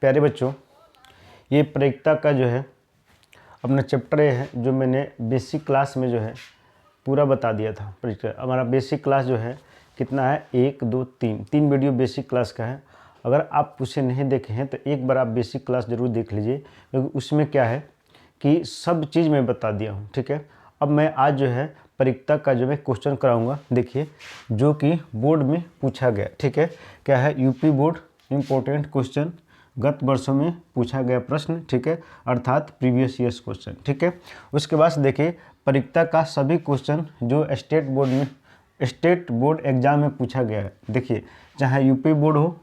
प्यारे बच्चों, ये प्रायिकता का जो है अपना चैप्टर है जो मैंने बेसिक क्लास में जो है पूरा बता दिया था। प्रायिकता हमारा बेसिक क्लास जो है कितना है, 1 2 3 वीडियो बेसिक क्लास का है। अगर आप उसे नहीं देखे हैं तो एक बार आप बेसिक क्लास ज़रूर देख लीजिए, क्योंकि उसमें क्या है कि सब चीज़ मैं बता दिया हूँ। ठीक है, अब मैं आज जो है प्रायिकता का जो मैं क्वेश्चन कराऊंगा, देखिए, जो कि बोर्ड में पूछा गया। ठीक है, क्या है, यूपी बोर्ड इम्पोर्टेंट क्वेश्चन, गत वर्षों में पूछा गया प्रश्न। ठीक है, अर्थात प्रीवियस ईयर्स क्वेश्चन। ठीक है, उसके बाद देखिए प्रायिकता का सभी क्वेश्चन जो स्टेट बोर्ड एग्जाम में पूछा गया है। देखिए, चाहे यूपी बोर्ड हो,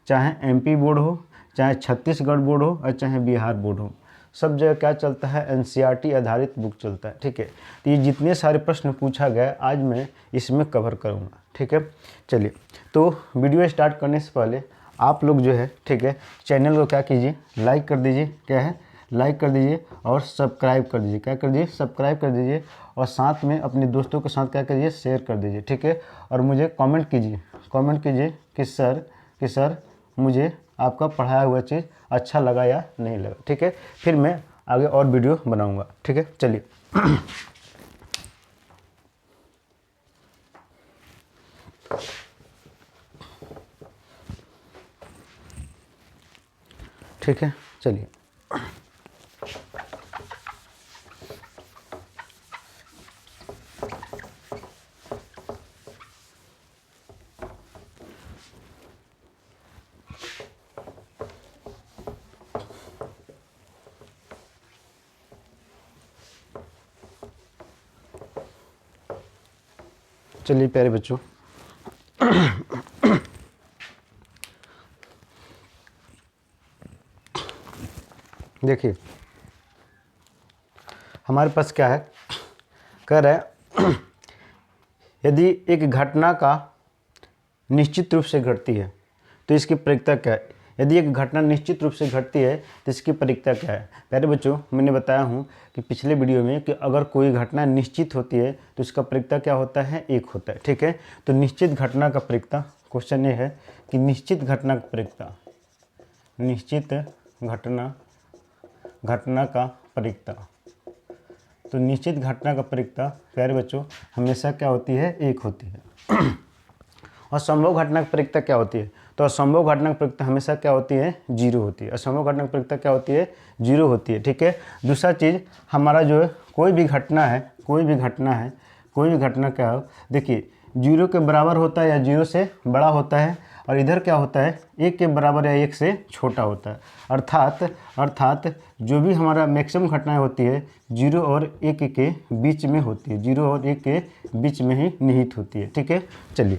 चाहे एमपी बोर्ड हो, चाहे छत्तीसगढ़ बोर्ड हो और चाहे बिहार बोर्ड हो, सब जगह क्या चलता है, एनसीईआरटी आधारित बुक चलता है। ठीक है, तो ये जितने सारे प्रश्न पूछा गया आज मैं इसमें कवर करूँगा। ठीक है, चलिए, तो वीडियो स्टार्ट करने से पहले आप लोग जो है, ठीक है, चैनल को क्या कीजिए, लाइक कर दीजिए, क्या है, लाइक कर दीजिए और सब्सक्राइब कर दीजिए। क्या कर दीजिए, सब्सक्राइब कर दीजिए और साथ में अपने दोस्तों के साथ क्या करिए, शेयर कर दीजिए। ठीक है, और मुझे कमेंट कीजिए कि सर मुझे आपका पढ़ाया हुआ चीज़ अच्छा लगा या नहीं लगा। ठीक है, फिर मैं आगे और वीडियो बनाऊंगा। ठीक है, चलिए ठीक है, चलिए चलिए प्यारे बच्चों, देखिए हमारे पास क्या है, कह रहा है यदि एक घटना का निश्चित रूप से घटती है तो इसकी प्रायिकता क्या है। यदि एक घटना निश्चित रूप से घटती है तो इसकी प्रायिकता क्या है। प्यारे बच्चों, मैंने बताया हूँ कि पिछले वीडियो में कि अगर कोई घटना निश्चित होती है तो इसका प्रायिकता क्या होता है, 1 होता है। ठीक है, तो निश्चित घटना का प्रायिकता, क्वेश्चन ये है कि निश्चित घटना का प्रायिकता, निश्चित घटना का प्रायिकता, तो निश्चित घटना का प्रायिकता प्यारे बच्चों हमेशा क्या होती है, 1 होती है। और संभव घटना की प्रायिकता क्या होती है, तो असंभव घटना की प्रायिकता हमेशा क्या होती है, 0 होती है। असंभव घटना की प्रायिकता क्या होती है, 0 होती है। ठीक है, दूसरा चीज़ हमारा जो है कोई भी घटना क्या हो, देखिए 0 के बराबर होता है या 0 से बड़ा होता है, और इधर क्या होता है, 1 के बराबर या 1 से छोटा होता है। अर्थात जो भी हमारा मैक्सिमम घटनाएं होती है 0 और 1 के बीच में होती है, 0 और 1 के बीच में ही निहित होती है। ठीक है, चलिए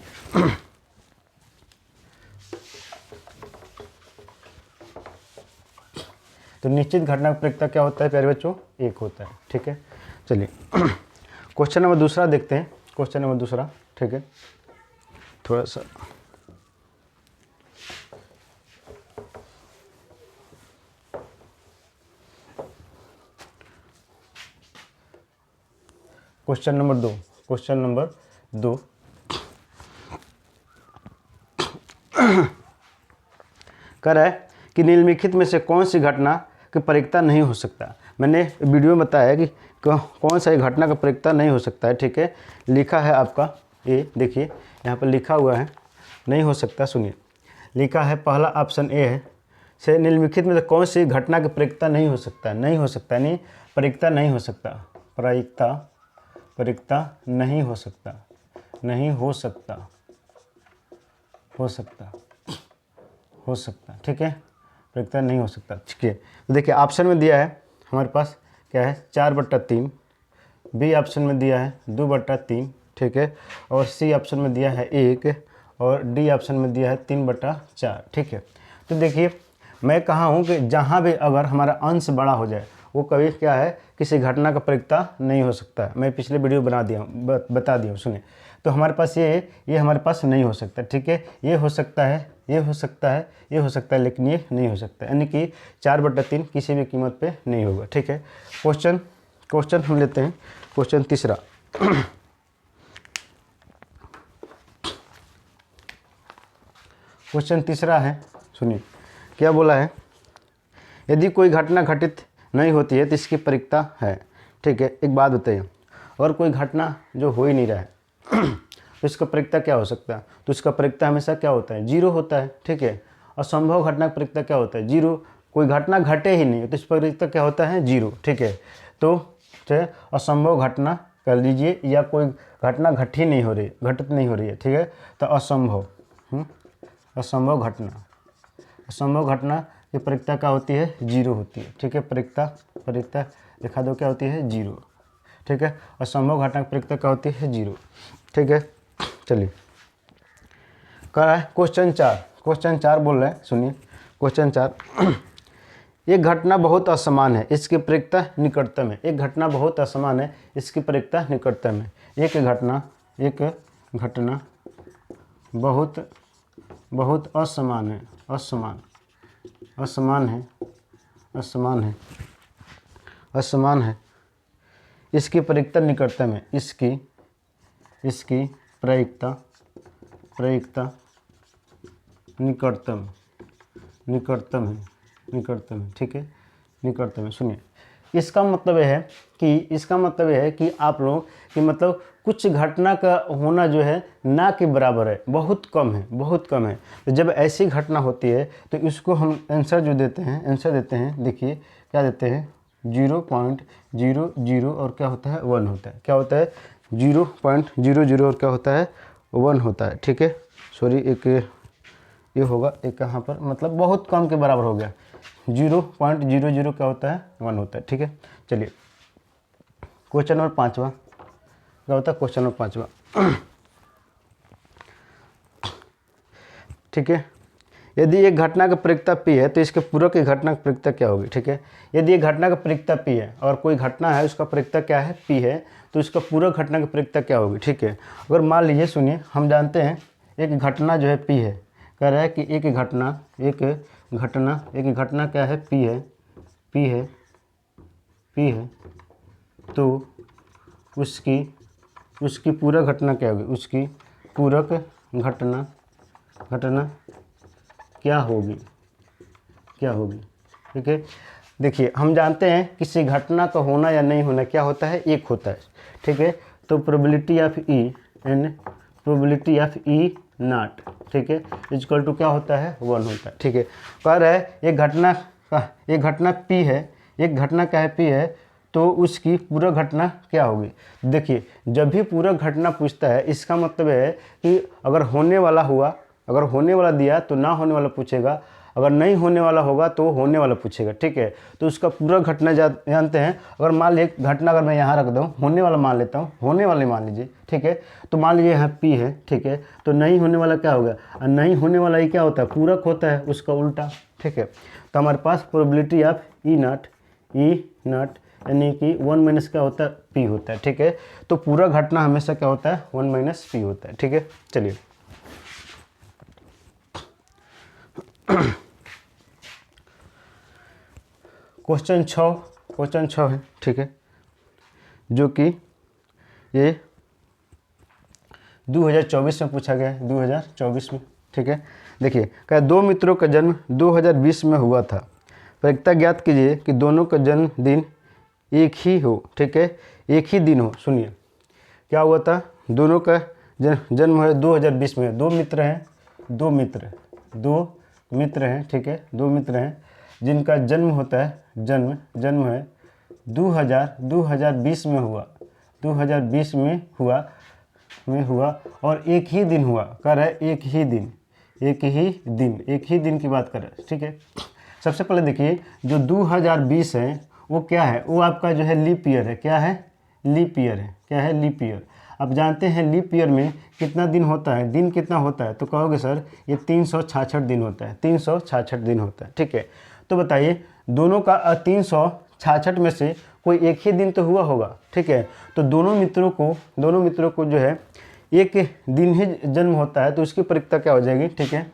तो निश्चित घटना का प्रायिकता क्या होता है प्यारे बच्चों, 1 होता है। ठीक है, चलिए क्वेश्चन नंबर दूसरा देखते हैं। क्वेश्चन नंबर दूसरा, ठीक है, थोड़ा सा क्वेश्चन नंबर दो कह रहा है कि निम्नलिखित में से कौन सी घटना की प्रायिकता नहीं हो सकता। मैंने वीडियो में बताया कि कौन सा घटना का प्रायिकता नहीं हो सकता है। ठीक है, लिखा है आपका ए, देखिए यहाँ पर लिखा हुआ है नहीं हो सकता। सुनिए, लिखा है पहला ऑप्शन ए है, से निम्नलिखित में से कौन सी घटना की प्रायिकता नहीं हो सकता, नहीं हो सकता यानी प्रायिकता नहीं हो सकता, प्रायिकता नहीं हो सकता, हो सकता। ठीक है, प्रायिकता नहीं हो सकता। ठीक है, तो देखिए ऑप्शन में दिया है हमारे पास क्या है, 4/3, बी ऑप्शन में दिया है 2/3, ठीक है, और सी ऑप्शन में दिया है 1 और डी ऑप्शन में दिया है 3/4। ठीक है, तो देखिए मैं कहा हूँ कि जहाँ भी अगर हमारा अंश बड़ा हो जाए वो कभी क्या है, किसी घटना का प्रायिकता नहीं हो सकता है। मैं पिछले वीडियो बता दिया हूँ। सुनिए, तो हमारे पास ये हमारे पास नहीं हो सकता। ठीक है, ये हो सकता है, ये हो सकता है, लेकिन ये नहीं हो सकता, यानी कि 4/3 किसी भी कीमत पे नहीं होगा। ठीक है, क्वेश्चन हम लेते हैं। क्वेश्चन तीसरा क्वेश्चन तीसरा है, सुनिए क्या बोला है यदि कोई घटना घटित नहीं होती है तो इसकी परिकता है। ठीक है, एक बात बताइए, और कोई घटना जो हो ही नहीं रहा है तो इसका परिकता क्या हो सकता है? तो इसका परिकता हमेशा क्या होता है? जीरो होता है। ठीक है, असंभव घटना का परिकता क्या होता है? जीरो। कोई घटना घटे ही नहीं तो इस परिकता क्या होता है? जीरो। ठीक है, तो असंभव घटना कर लीजिए, या कोई घटना घटित नहीं हो रही है। ठीक है, तो असंभव असंभव घटना की परिकता क्या होती है? जीरो होती है। ठीक है, परिकता दिखा दो क्या होती है? जीरो। ठीक है, असंभव घटना की परिकता क्या होती है? जीरो। ठीक है, चलिए कर रहा है क्वेश्चन 4 बोल रहे हैं, सुनिए क्वेश्चन 4। एक घटना बहुत असमान है, इसकी परिकता निकटतम है। एक घटना बहुत असमान है, इसकी परिकता निकटतम है। एक घटना बहुत असमान है, इसकी परिकता निकटतम है। इसकी परिकता निकटतम है। ठीक है, निकटतम है। सुनिए, इसका मतलब यह है कि आप लोग कि मतलब कुछ घटना का होना जो है ना के बराबर है, बहुत कम है। तो जब ऐसी घटना होती है तो इसको हम आंसर जो देते हैं, देखिए क्या देते हैं? 0.00 और क्या होता है? 1 होता है। क्या होता है? 0.00 और क्या होता है? 1 होता है। ठीक है, सॉरी, एक ये होगा, एक यहाँ पर मतलब बहुत कम के बराबर हो गया। 0.00 क्या होता है? 1 होता है। ठीक है, चलिए क्वेश्चन नंबर 5वां क्या होता है? क्वेश्चन नंबर 5वां ठीक है, यदि एक घटना का परिकता P है तो इसके पूरक की घटना की परिकता क्या होगी? ठीक है, यदि एक घटना का परिकता P है और कोई घटना है उसका परिकता क्या है? P है, तो इसका पूरक घटना की परिकता क्या होगी? ठीक है, अगर मान लीजिए, सुनिए, हम जानते हैं एक घटना जो है P है, कह रहा है कि एक घटना क्या है? P है, तो उसकी पूरक घटना क्या होगी? उसकी पूरक घटना क्या होगी? ठीक है, देखिए हम जानते हैं किसी घटना का होना या नहीं होना क्या होता है? एक होता है। ठीक है, तो प्रोबेबिलिटी ऑफ ई नॉट, ठीक है, इक्वल टू क्या होता है? 1 होता है। ठीक है, कह रहा है एक घटना P है, एक घटना क्या है? P है, तो उसकी पूरक घटना क्या होगी? देखिए, जब भी पूरक घटना पूछता है इसका मतलब है कि अगर होने वाला दिया तो ना होने वाला पूछेगा, अगर नहीं होने वाला होगा तो होने वाला पूछेगा। ठीक है, तो उसका पूरक घटना जानते हैं। अगर मान लीजिए घटना अगर मैं यहाँ रख दूँ, होने वाला मान लेता हूँ, होने वाले मान लीजिए। ठीक है, तो मान लीजिए यहाँ P है। ठीक है, तो नहीं होने वाला क्या होगा? और नहीं होने वाला ये क्या होता है? पूरक होता है, उसका उल्टा। ठीक है, तो हमारे पास प्रोबेबिलिटी ऑफ ई नॉट यानी कि 1 क्या होता है? P होता है। ठीक है, तो पूरा घटना हमेशा क्या होता है? 1 - P होता है। ठीक है, चलिए क्वेश्चन 6 है। ठीक है, जो कि ये 2024 में पूछा गया है, 2024 में। ठीक है, देखिए, क्या 2 मित्रों का जन्म 2020 में हुआ था। परिकता ज्ञात कीजिए कि दोनों का जन्मदिन एक ही हो। ठीक है, एक ही दिन हो। सुनिए, क्या हुआ था? दोनों का जन्म है 2020 में। दो मित्र हैं। ठीक है, 2 मित्र हैं जिनका जन्म होता है, जन्म है 2020 में हुआ, 2020 में हुआ और एक ही दिन हुआ। कर है एक ही दिन की बात कर रहा है। ठीक है, सबसे पहले देखिए, जो 2020 है वो क्या है? वो आपका जो है लीप ईयर है। क्या है? लीप ईयर है। क्या है? Leap year. अब जानते हैं लीप ईयर में कितना दिन होता है? दिन कितना होता है? तो कहोगे सर ये 366 दिन होता है, 366 दिन होता है। ठीक है, तो बताइए दोनों का 366 में से कोई एक ही दिन तो हुआ होगा। ठीक है, तो दोनों मित्रों को जो है एक दिन ही जन्म होता है, तो उसकी परिकता क्या हो जाएगी? ठीक है,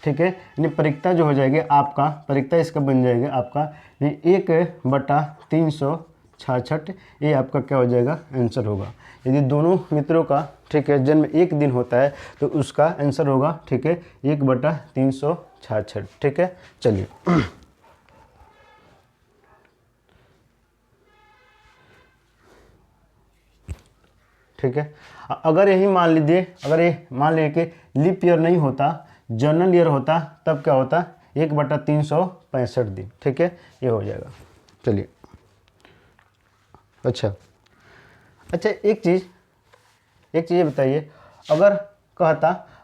यानी परिकता जो हो जाएगी आपका, परिकता इसका बन जाएगा आपका 1/366। ये आपका क्या हो जाएगा? आंसर होगा। यदि दोनों मित्रों का, ठीक है, जन्म एक दिन होता है तो उसका आंसर होगा, ठीक है, 1/366। ठीक है, चलिए ठीक है। अगर यही मान लीजिए, अगर ये मान लीजिए कि लीप ईयर नहीं होता, जनरल ईयर होता, तब क्या होता, 1/365 दिन, ठीक है, ये हो जाएगा। चलिए अच्छा, एक चीज़ ये बताइए,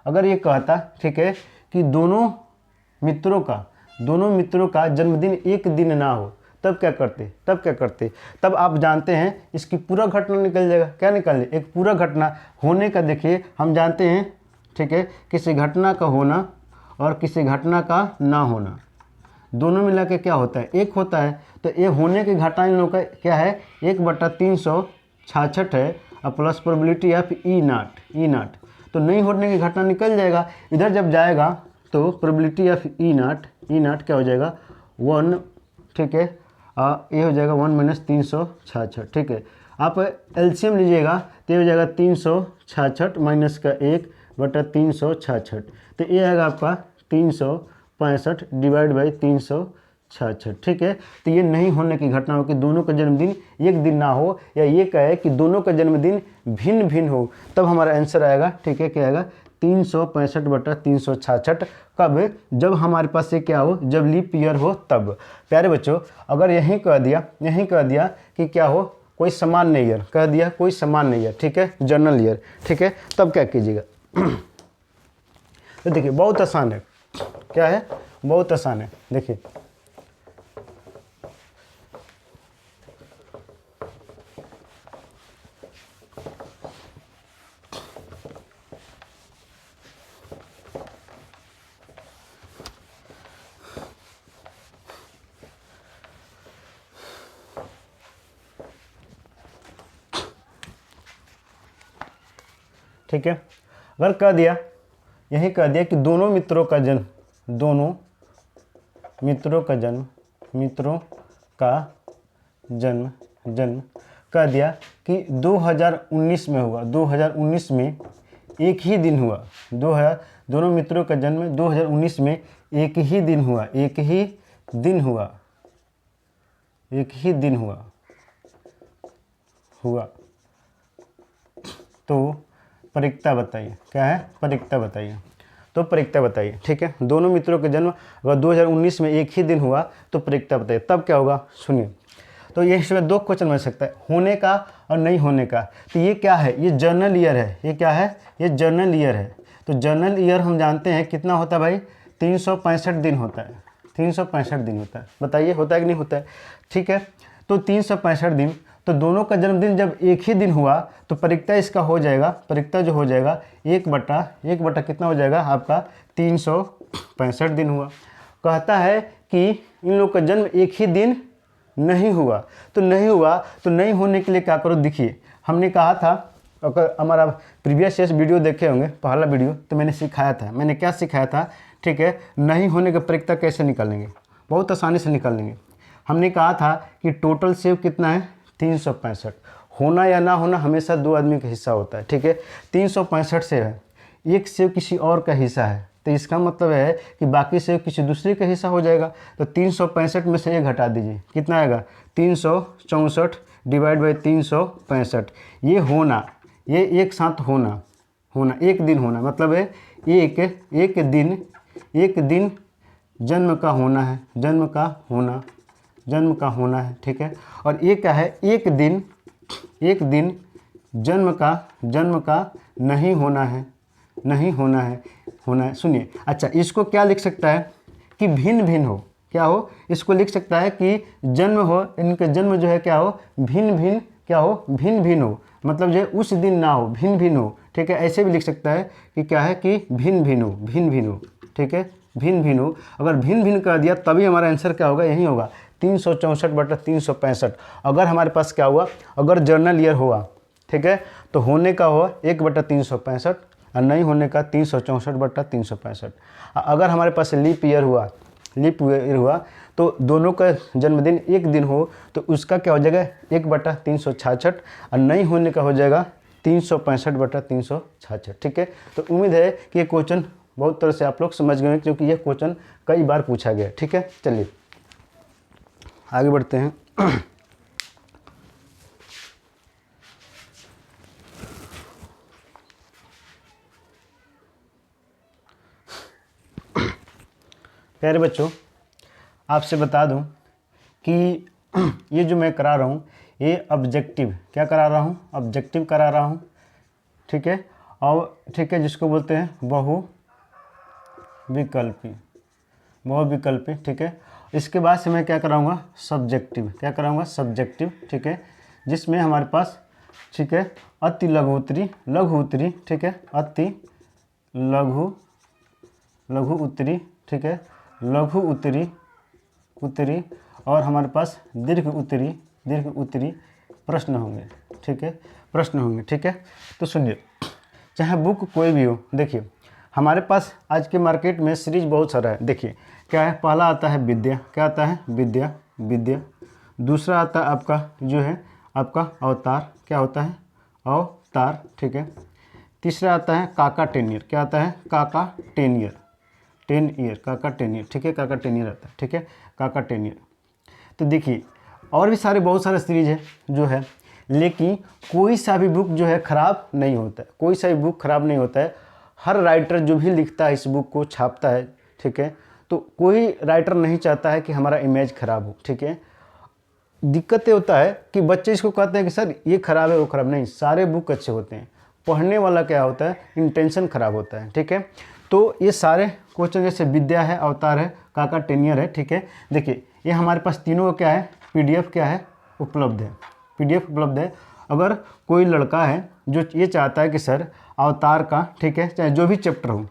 अगर ये कहता ठीक है कि दोनों मित्रों का जन्मदिन एक दिन ना हो, तब क्या करते? तब आप जानते हैं इसकी पूरा घटना निकल जाएगा। क्या निकाले? एक पूरा घटना होने का। देखिए हम जानते हैं ठीक है, किसी घटना का होना और किसी घटना का ना होना, दोनों मिला के क्या होता है, एक होता है। तो ये होने की घटना इन लोगों का क्या है, 1/366 है, और प्लस प्रोबेबिलिटी ऑफ ई नाट, तो नहीं होने की घटना निकल जाएगा। इधर जब जाएगा तो प्रोबेबिलिटी ऑफ ई नाट क्या हो जाएगा, 1, ठीक है, ये हो जाएगा 1 - 366, ठीक है। आप एलसीएम लीजिएगा तो ये हो जाएगा 366 माइनस का 1/366, तो ये आएगा आपका 365 डिवाइड बाई 366, ठीक है। तो ये नहीं होने की घटना हो कि दोनों का जन्मदिन एक दिन ना हो, या ये कहे कि दोनों का जन्मदिन भिन्न भिन्न हो, तब हमारा आंसर आएगा, ठीक है, क्या आएगा, 365/366। कब? जब हमारे पास ये क्या हो, जब लीप ईयर हो तब। प्यारे बच्चों, अगर यहीं कह दिया कि क्या हो, कोई सामान्य ईयर कह दिया, कोई सामान्य ईयर, ठीक है, जनरल ईयर, ठीक है, तब क्या कीजिएगा। तो देखिए बहुत आसान है, क्या है, बहुत आसान है। देखिए ठीक है, अगर कह दिया, यही कह दिया कि दोनों मित्रों का जन्म कह दिया कि 2019 में हुआ, 2019 में एक ही दिन हुआ, दोनों मित्रों का जन्म 2019 में एक ही दिन हुआ, तो परिकता बताइए, क्या है, परिकता बताइए। तो परिकता बताइए, ठीक है, दोनों मित्रों का जन्म अगर 2019 में एक ही दिन हुआ तो परिकता बताइए, तब क्या होगा, सुनिए। तो ये इसमें दो क्वेश्चन बन सकता है, होने का और नहीं होने का। तो ये क्या है, ये जनरल ईयर है, ये क्या है, ये जनरल ईयर है। तो जनरल ईयर हम जानते हैं कितना होता है भाई, 365 दिन होता है, 365 दिन होता है। बताइए होता है कि नहीं होता है, ठीक है। तो 365 दिन, तो दोनों का जन्मदिन जब एक ही दिन हुआ तो परिकता इसका हो जाएगा, परिकता जो हो जाएगा 1/1 कितना हो जाएगा आपका, 365 दिन हुआ। कहता है कि इन लोग का जन्म एक ही दिन नहीं हुआ, तो नहीं होने के लिए क्या करो। देखिए हमने कहा था, अगर हमारा प्रीवियस वीडियो देखे होंगे, पहला वीडियो, तो मैंने सिखाया था, मैंने क्या सिखाया था, ठीक है, नहीं होने का परिकता कैसे निकालेंगे, बहुत आसानी से निकाल लेंगे। हमने कहा था कि टोटल सेव कितना है, 365, होना या ना होना हमेशा दो आदमी का हिस्सा होता है, ठीक है। 365 सेव है, एक सेव किसी और का हिस्सा है, तो इसका मतलब है कि बाकी सेव किसी दूसरे का हिस्सा हो जाएगा। तो 365 में से ये घटा दीजिए, कितना आएगा, 364 डिवाइड बाई 365। ये होना, ये एक साथ होना, एक दिन होना, मतलब है एक दिन जन्म का होना है, जन्म का होना है, ठीक है। और ये क्या है, एक दिन जन्म का नहीं होना है, सुनिए। अच्छा, इसको क्या लिख सकता है कि भिन्न भिन्न हो, क्या हो, इसको लिख सकता है कि जन्म हो, इनके जन्म जो है क्या हो, भिन्न भिन्न हो, मतलब जो उस दिन ना हो, भिन्न भिन्न हो, ठीक है। ऐसे भी लिख सकता है कि क्या है कि भिन्न भिन्न हो, ठीक है, भिन्न भिन्न हो। अगर भिन्न भिन्न कर दिया तभी हमारा आंसर क्या होगा, यही होगा, 364/365। अगर हमारे पास क्या हुआ, अगर जर्नल ईयर हुआ, ठीक है, तो होने का हो 1/365 और नहीं होने का 364/365। अगर हमारे पास लीप ईयर हुआ तो दोनों का जन्मदिन एक दिन हो तो उसका क्या हो जाएगा, 1/366 और नहीं होने का हो जाएगा 365/366, ठीक है। तो उम्मीद है कि ये क्वेश्चन बहुत तरह से आप लोग समझ गए, क्योंकि ये क्वेश्चन कई बार पूछा गया, ठीक है। चलिए आगे बढ़ते हैं। प्यारे बच्चों, आपसे बता दूं कि ये जो मैं करा रहा हूँ ये ऑब्जेक्टिव क्या करा रहा हूँ, ऑब्जेक्टिव करा रहा हूँ, ठीक है। और ठीक है, जिसको बोलते हैं बहुविकल्पी, ठीक है। इसके बाद से मैं क्या कराऊंगा, सब्जेक्टिव, क्या कराऊंगा, सब्जेक्टिव, ठीक है, जिसमें हमारे पास, ठीक है, अति लघु उत्तरी, ठीक है, अति लघु उत्तरी, ठीक है, लघु उत्तरी और हमारे पास दीर्घ उत्तरी प्रश्न होंगे, ठीक है, प्रश्न होंगे, ठीक है। तो सुनिए, चाहे बुक कोई भी हो, देखिए हमारे पास आज के मार्केट में सीरीज बहुत सारा है। देखिए क्या है, पहला आता है विद्या, क्या आता है, विद्या। दूसरा आता है आपका जो है आपका अवतार, क्या होता है, अवतार, ठीक है। तीसरा आता है काका टेनियर, क्या आता है, काका टेनियर, काका टेनियर, ठीक है, काका टेनियर आता है, ठीक है, काका टेनियर। तो देखिए और भी सारे बहुत सारे सीरीज है जो है, लेकिन कोई सा भी बुक जो है ख़राब नहीं होता है, कोई सा भी बुक ख़राब नहीं होता है। हर राइटर जो भी लिखता है इस बुक को छापता है, ठीक है, तो कोई राइटर नहीं चाहता है कि हमारा इमेज ख़राब हो, ठीक है। दिक्कत ये होता है कि बच्चे इसको कहते हैं कि सर ये ख़राब है वो ख़राब, नहीं, सारे बुक अच्छे होते हैं, पढ़ने वाला क्या होता है, इंटेंशन ख़राब होता है, ठीक है। तो ये सारे क्वेश्चन जैसे विद्या है, अवतार है, काका टेनियर है, ठीक है। देखिए ये हमारे पास तीनों का क्या है, पीडीएफ क्या है, उपलब्ध है, पीडीएफ उपलब्ध है। अगर कोई लड़का है जो ये चाहता है कि सर अवतार का, ठीक है, चाहे जो भी चैप्टर हो,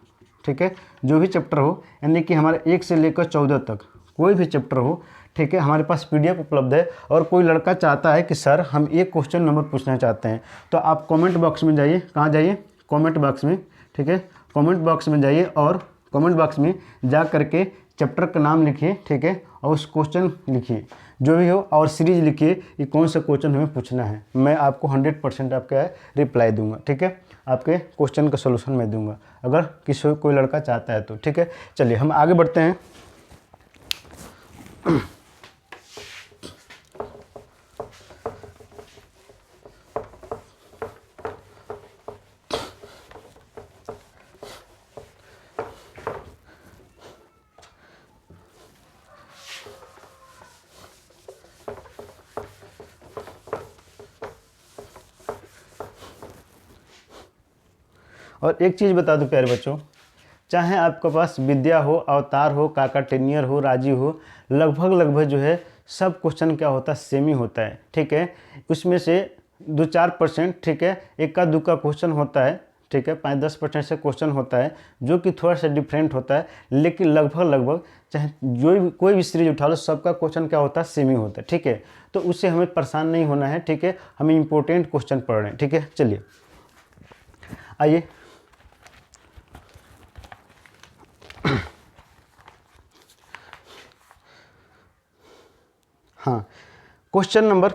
ठीक है, जो भी चैप्टर हो, यानी कि हमारे 1 से लेकर 14 तक कोई भी चैप्टर हो, ठीक है, हमारे पास पीडीएफ उपलब्ध है। और कोई लड़का चाहता है कि सर हम एक क्वेश्चन नंबर पूछना चाहते हैं, तो आप कमेंट बॉक्स में जाइए, कहाँ जाइए, कमेंट बॉक्स में, ठीक है, कमेंट बॉक्स में जाइए और कमेंट बॉक्स में जा करके चैप्टर का नाम लिखिए, ठीक है, और उस क्वेश्चन लिखिए जो भी हो, और सीरीज लिखिए कि कौन सा क्वेश्चन हमें पूछना है। मैं आपको 100% आपका रिप्लाई दूंगा, ठीक है, आपके क्वेश्चन का सोल्यूशन मैं दूंगा अगर कोई लड़का चाहता है तो, ठीक है। चलिए हम आगे बढ़ते हैं। और एक चीज़ बता दूं प्यारे बच्चों, चाहे आपके पास विद्या हो, अवतार हो, काका टेनियर हो, राजी हो, लगभग जो है सब क्वेश्चन क्या होता है, सेम ही होता है, ठीक है। उसमें से 2-4%, ठीक है, इक्का दुक्का क्वेश्चन होता है, ठीक है, 5-10% से क्वेश्चन होता है जो कि थोड़ा सा डिफरेंट होता है, लेकिन लगभग चाहे कोई भी सीरीज उठा लो, सबका क्वेश्चन क्या होता है, सेम ही होता है, ठीक है। तो उससे हमें परेशान नहीं होना है, ठीक है, हमें इंपॉर्टेंट क्वेश्चन पढ़ रहे हैं, ठीक है। चलिए आइए, हाँ, प्रश्न नंबर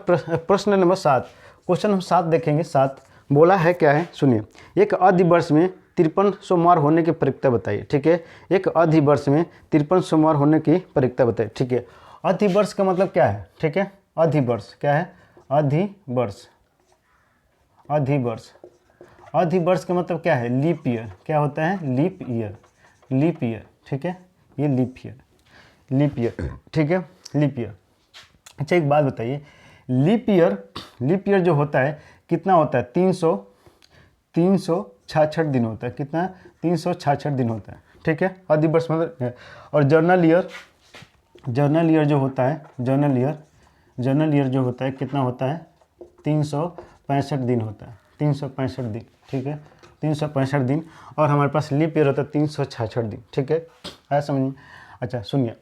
7, क्वेश्चन हम 7 देखेंगे। 7 बोला है क्या है, सुनिए, एक अधिवर्ष में 53 सोमवार होने की प्रक्रिया बताइए, ठीक है, एक अधिवर्ष में 53 सोमवार होने की प्रक्रिया बताइए, ठीक है। अधिवर्ष का मतलब क्या है, ठीक है, अधिवर्ष क्या है, अधिवर्ष का मतलब क्या है, लीप ईयर, क्या होता है, लीप ईयर, ठीक है, ये लीप ईयर, ठीक है, लीप ईयर। अच्छा एक बात बताइए, लीप ईयर जो होता है कितना होता है, 366 दिन होता है, कितना, 366 दिन होता है, ठीक है, अधिवर्ष मतलब। और जर्नल ईयर जो होता है, जर्नल ईयर जो होता है कितना होता है, 365 दिन होता है, 365 दिन, ठीक है, 365 दिन। और हमारे पास लीप ईयर होता है 366 दिन, ठीक है, आया समझ में। अच्छा सुनिए,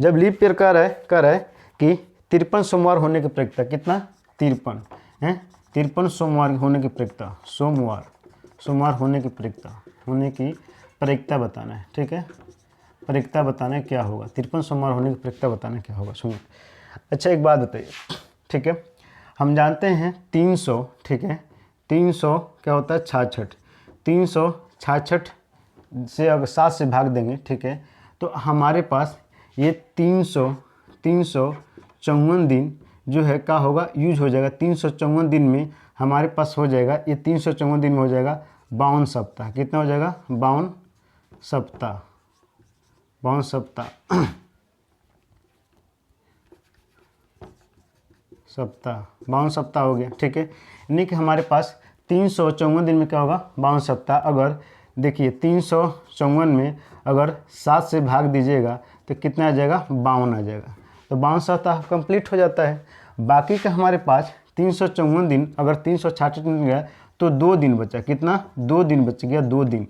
जब लीप ईयर कह रहा है कि 53 सोमवार होने की प्रक्रिया, कितना, 53 है, 53 सोमवार होने की प्रक्रिया, सोमवार होने की प्रक्रिया बताना है, ठीक है, प्रक्रिया बताना है क्या होगा, 53 सोमवार होने की प्रक्रिया बताना क्या होगा, सुनिए। अच्छा एक बात बताइए, ठीक है, हम जानते हैं 300, ठीक है, 300 क्या होता है, 66, 366 से अगर 7 से भाग देंगे, ठीक है, तो हमारे पास ये 354 दिन जो है क्या होगा, यूज हो जाएगा। 354 दिन में हमारे पास हो जाएगा, ये 354 दिन में हो जाएगा 52 सप्ताह, कितना हो जाएगा, 52 सप्ताह, 52 सप्ताह, सप्ताह 52 सप्ताह हो गया, ठीक है। यानी कि हमारे पास 354 दिन में क्या होगा, 52 सप्ताह। अगर देखिए 354 में अगर 7 से भाग दीजिएगा तो कितना आ जाएगा, 52 आ जाएगा। तो 52 सप्ताह कंप्लीट हो जाता है। बाकी का हमारे पास 354 दिन, अगर 366 दिन गया तो 2 दिन बचा, कितना, 2 दिन बच गया, 2 दिन,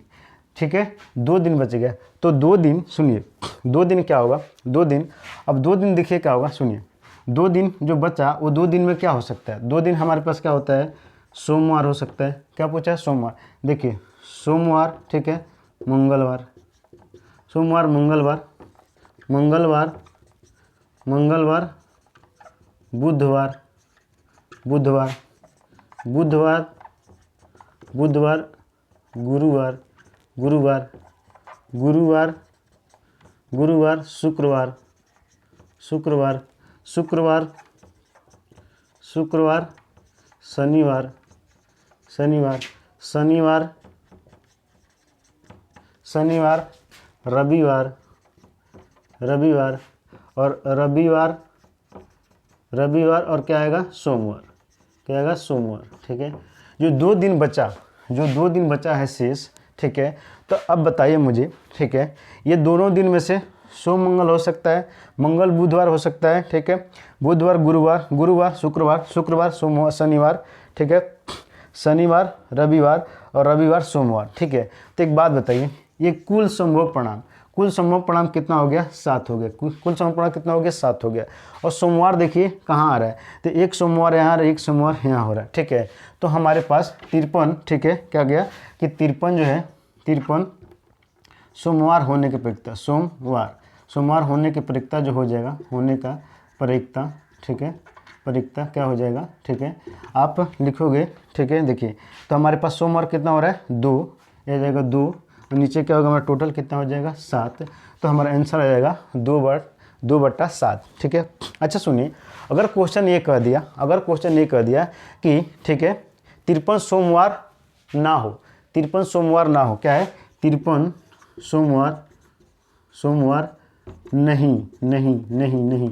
ठीक है, 2 दिन बच गया। तो 2 दिन, सुनिए 2 दिन क्या होगा, 2 दिन, अब 2 दिन देखिए क्या होगा, सुनिए 2 दिन जो बचा वो 2 दिन में क्या हो सकता है, 2 दिन हमारे पास क्या होता है, सोमवार हो सकता है। क्या पूछा है, सोमवार। देखिए सोमवार, ठीक है, मंगलवार, सोमवार, मंगलवार, मंगलवार, मंगलवार, बुधवार, बुधवार, बुधवार, बुधवार, गुरुवार, गुरुवार, गुरुवार, गुरुवार, शुक्रवार, शुक्रवार, शुक्रवार, शुक्रवार, शनिवार, शनिवार, शनिवार, शनिवार, रविवार, रविवार, और रविवार, रविवार, और क्या आएगा, सोमवार, क्या आएगा, सोमवार, ठीक है। जो 2 दिन बचा, जो 2 दिन बचा है शेष, ठीक है। तो अब बताइए मुझे, ठीक है, ये दोनों दिन में से सोम मंगल हो सकता है, मंगल बुधवार हो सकता है, ठीक है, बुधवार गुरुवार, गुरुवार शुक्रवार, शुक्रवार सोमवार, शनिवार, ठीक है, शनिवार रविवार, और रविवार सोमवार, ठीक है। तो एक बात बताइए, ये कुल संभव परिणाम, कुल संभव परिणाम कितना हो गया, 7 हो गया, कुल संभव परिणाम कितना हो गया, 7 हो गया। और सोमवार देखिए कहाँ आ रहा है, तो एक सोमवार यहाँ और एक सोमवार यहाँ हो रहा है, ठीक है। तो हमारे पास 53, ठीक है, क्या गया कि 53 जो है, 53 सोमवार होने की प्रयुक्ता, सोमवार, सोमवार होने की प्रयुक्ता जो हो जाएगा, होने का प्रयुक्ता, ठीक है, प्रयुक्ता क्या हो जाएगा, ठीक है, आप लिखोगे, ठीक है। देखिए तो हमारे पास सोमवार कितना हो रहा है, 2, ये जाएगा 2, और नीचे क्या होगा हमारा टोटल कितना हो जाएगा, 7। तो हमारा आंसर आ जाएगा 2/7, ठीक है। अच्छा सुनिए, अगर क्वेश्चन ये कह दिया, अगर क्वेश्चन ये कह दिया कि ठीक है 53 सोमवार ना हो, 53 सोमवार ना हो, क्या है, 53 सोमवार, सोमवार नहीं नहीं नहीं नहीं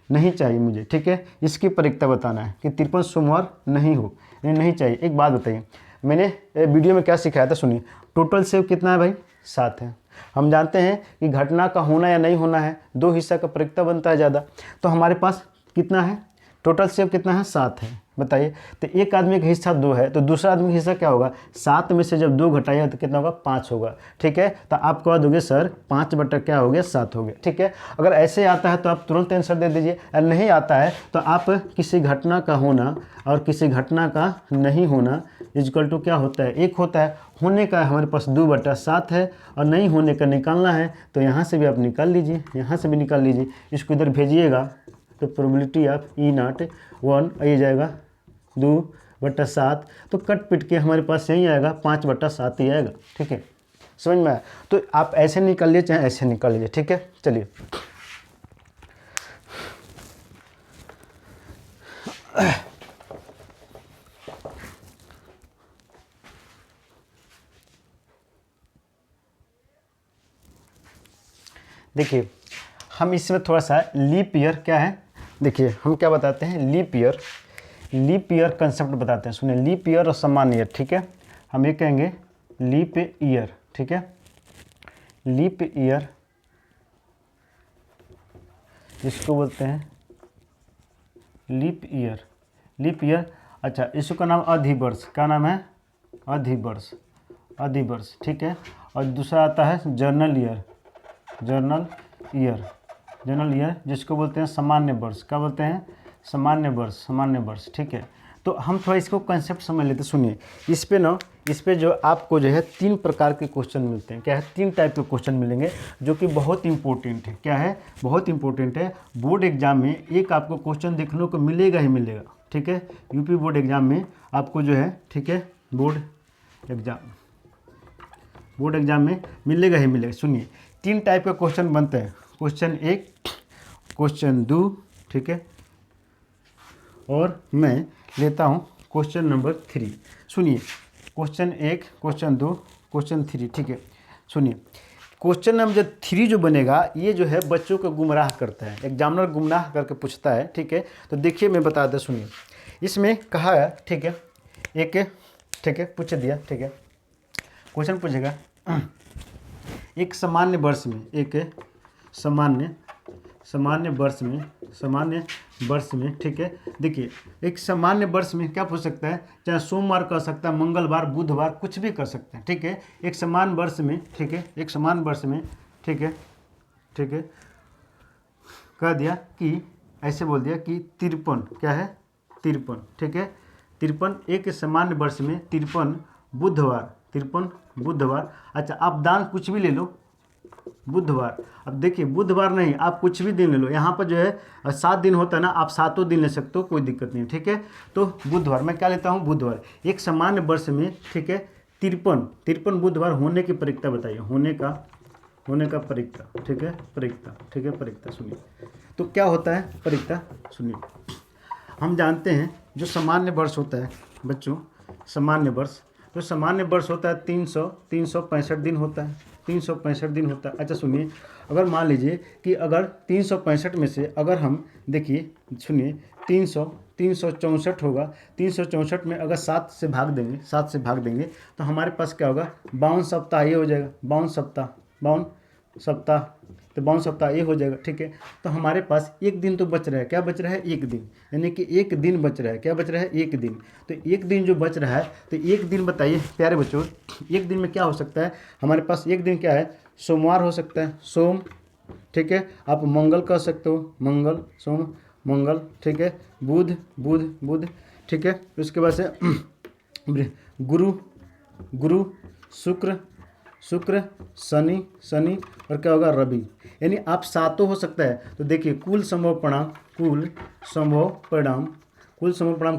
नहीं चाहिए मुझे, ठीक है। इसकी प्रयुक्ता बताना है कि 53 सोमवार नहीं हो, नहीं चाहिए। एक बात बताइए, मैंने वीडियो में क्या सिखाया था, सुनिए, टोटल सेव कितना है भाई, 7 है। हम जानते हैं कि घटना का होना या नहीं होना है 2 हिस्सा का प्रयुक्ता बनता है ज़्यादा, तो हमारे पास कितना है, टोटल सेव कितना है, 7 है। बताइए, तो एक आदमी का हिस्सा 2 है, तो दूसरा आदमी का हिस्सा क्या होगा, 7 में से जब 2 घटाइए तो कितना होगा, 5 होगा, ठीक है। तो आप कह दोगे सर 5 क्या हो गया, 7 हो गया, ठीक है। अगर ऐसे आता है तो आप तुरंत आंसर दे दीजिए, अगर नहीं आता है तो आप किसी घटना का होना और किसी घटना का नहीं होना इक्वल टू क्या होता है, 1 होता है। होने का हमारे पास 2/7 है, और नहीं होने का निकालना है तो यहाँ से भी आप निकाल लीजिए, यहाँ से भी निकाल लीजिए, इसको इधर भेजिएगा तो प्रोबेबिलिटी ऑफ E0 1 आ जाएगा 2/7। तो कट पिट के हमारे पास यही आएगा, 5/7 ही आएगा, ठीक है। समझ में आया, तो आप ऐसे निकाल लीजिए चाहे ऐसे निकाल लीजिए, ठीक है। चलिए देखिए, हम इसमें थोड़ा सा लीप ईयर क्या है, देखिए हम क्या बताते हैं, leap year, leap year concept बताते हैं। सुनिए, लीप ईयर और सामान्य ईयर, ठीक है। हम ये कहेंगे लीप ईयर, ठीक है, लीप ईयर इसको बोलते हैं लीप ईयर, लीप ईयर। अच्छा, इसका नाम अधिवर्ष, क्या नाम है, अधिवर्ष, अधिवर्ष, ठीक है। और दूसरा आता है journal year, journal year, journal year जिसको बोलते हैं सामान्य वर्ष, क्या बोलते हैं, सामान्य वर्ष, सामान्य वर्ष, ठीक है। तो हम थोड़ा इसको कंसेप्ट समझ लेते। सुनिए, इस पे जो आपको जो है 3 प्रकार के क्वेश्चन मिलते हैं, क्या है, 3 टाइप के क्वेश्चन मिलेंगे जो कि बहुत इंपॉर्टेंट है, क्या है, बहुत इंपॉर्टेंट है। बोर्ड एग्जाम में एक आपको क्वेश्चन देखने को मिलेगा ही मिलेगा, ठीक है। यूपी बोर्ड एग्जाम में आपको जो है, ठीक है, बोर्ड एग्जाम में मिलेगा ही मिलेगा। सुनिए, 3 टाइप का क्वेश्चन बनते हैं, क्वेश्चन 1, क्वेश्चन 2, ठीक है, और मैं लेता हूँ क्वेश्चन नंबर 3। सुनिए, क्वेश्चन 1, क्वेश्चन 2, क्वेश्चन 3, ठीक है। सुनिए, क्वेश्चन नंबर 3 जो बनेगा ये जो है बच्चों को गुमराह करता है, एग्जामिनर गुमराह करके पूछता है, ठीक है। तो देखिए मैं बता दें, सुनिए। इसमें कहा है, ठीक है, ठीक है, पूछ दिया, ठीक है। क्वेश्चन पूछेगा एक सामान्य वर्ष में, सामान्य वर्ष में, ठीक है। देखिए एक सामान्य वर्ष में क्या पूछ सकता है, चाहे सोमवार कर सकता है, मंगलवार, बुधवार, कुछ भी कर सकता है, ठीक है। एक समान वर्ष में, ठीक है, एक समान वर्ष में, ठीक है, कह दिया कि ऐसे बोल दिया कि 53, क्या है 53, ठीक है। 53 एक सामान्य वर्ष में 53 बुधवार। अच्छा आप दान कुछ भी ले लो, बुधवार। अब देखिए बुधवार नहीं, आप कुछ भी दिन ले लो, यहाँ पर जो है 7 दिन होता है ना, आप 7 दिन ले सकते हो, कोई दिक्कत नहीं, ठीक है। तो बुधवार मैं क्या लेता हूँ, बुधवार। एक सामान्य वर्ष में, ठीक है, 53 बुधवार होने की परीक्षा बताइए, होने का परीक्षा, ठीक है, परीक्षा सुनिए। तो क्या होता है परीक्षा, सुनिए। हम जानते हैं जो सामान्य वर्ष होता है बच्चों, सामान्य वर्ष होता है 365 दिन होता है, 365 दिन होता है। अच्छा सुनिए, अगर मान लीजिए कि अगर 365 में से अगर हम देखिए, सुनिए, 364 होगा, 364 में अगर 7 से भाग देंगे तो हमारे पास क्या होगा, 52 सप्ताह ये हो जाएगा, 52 सप्ताह, तो 52 सप्ताह ये हो जाएगा, ठीक है। तो हमारे पास एक दिन तो बच रहा है, क्या बच रहा है, एक दिन, यानी कि एक दिन बच रहा है, क्या बच रहा है, एक दिन। तो एक दिन जो बच रहा है, तो एक दिन बताइए प्यारे बच्चों, एक दिन में क्या हो सकता है हमारे पास, एक दिन क्या है, सोमवार हो सकता है, सोम, ठीक है। आप मंगल कह सकते हो, मंगल, सोम, मंगल, ठीक है। बुध, ठीक है। उसके बाद से गुरु, शुक्र, शनि और क्या होगा, रवि, यानी आप 7 हो सकता है। तो देखिए कुल संभव परिणाम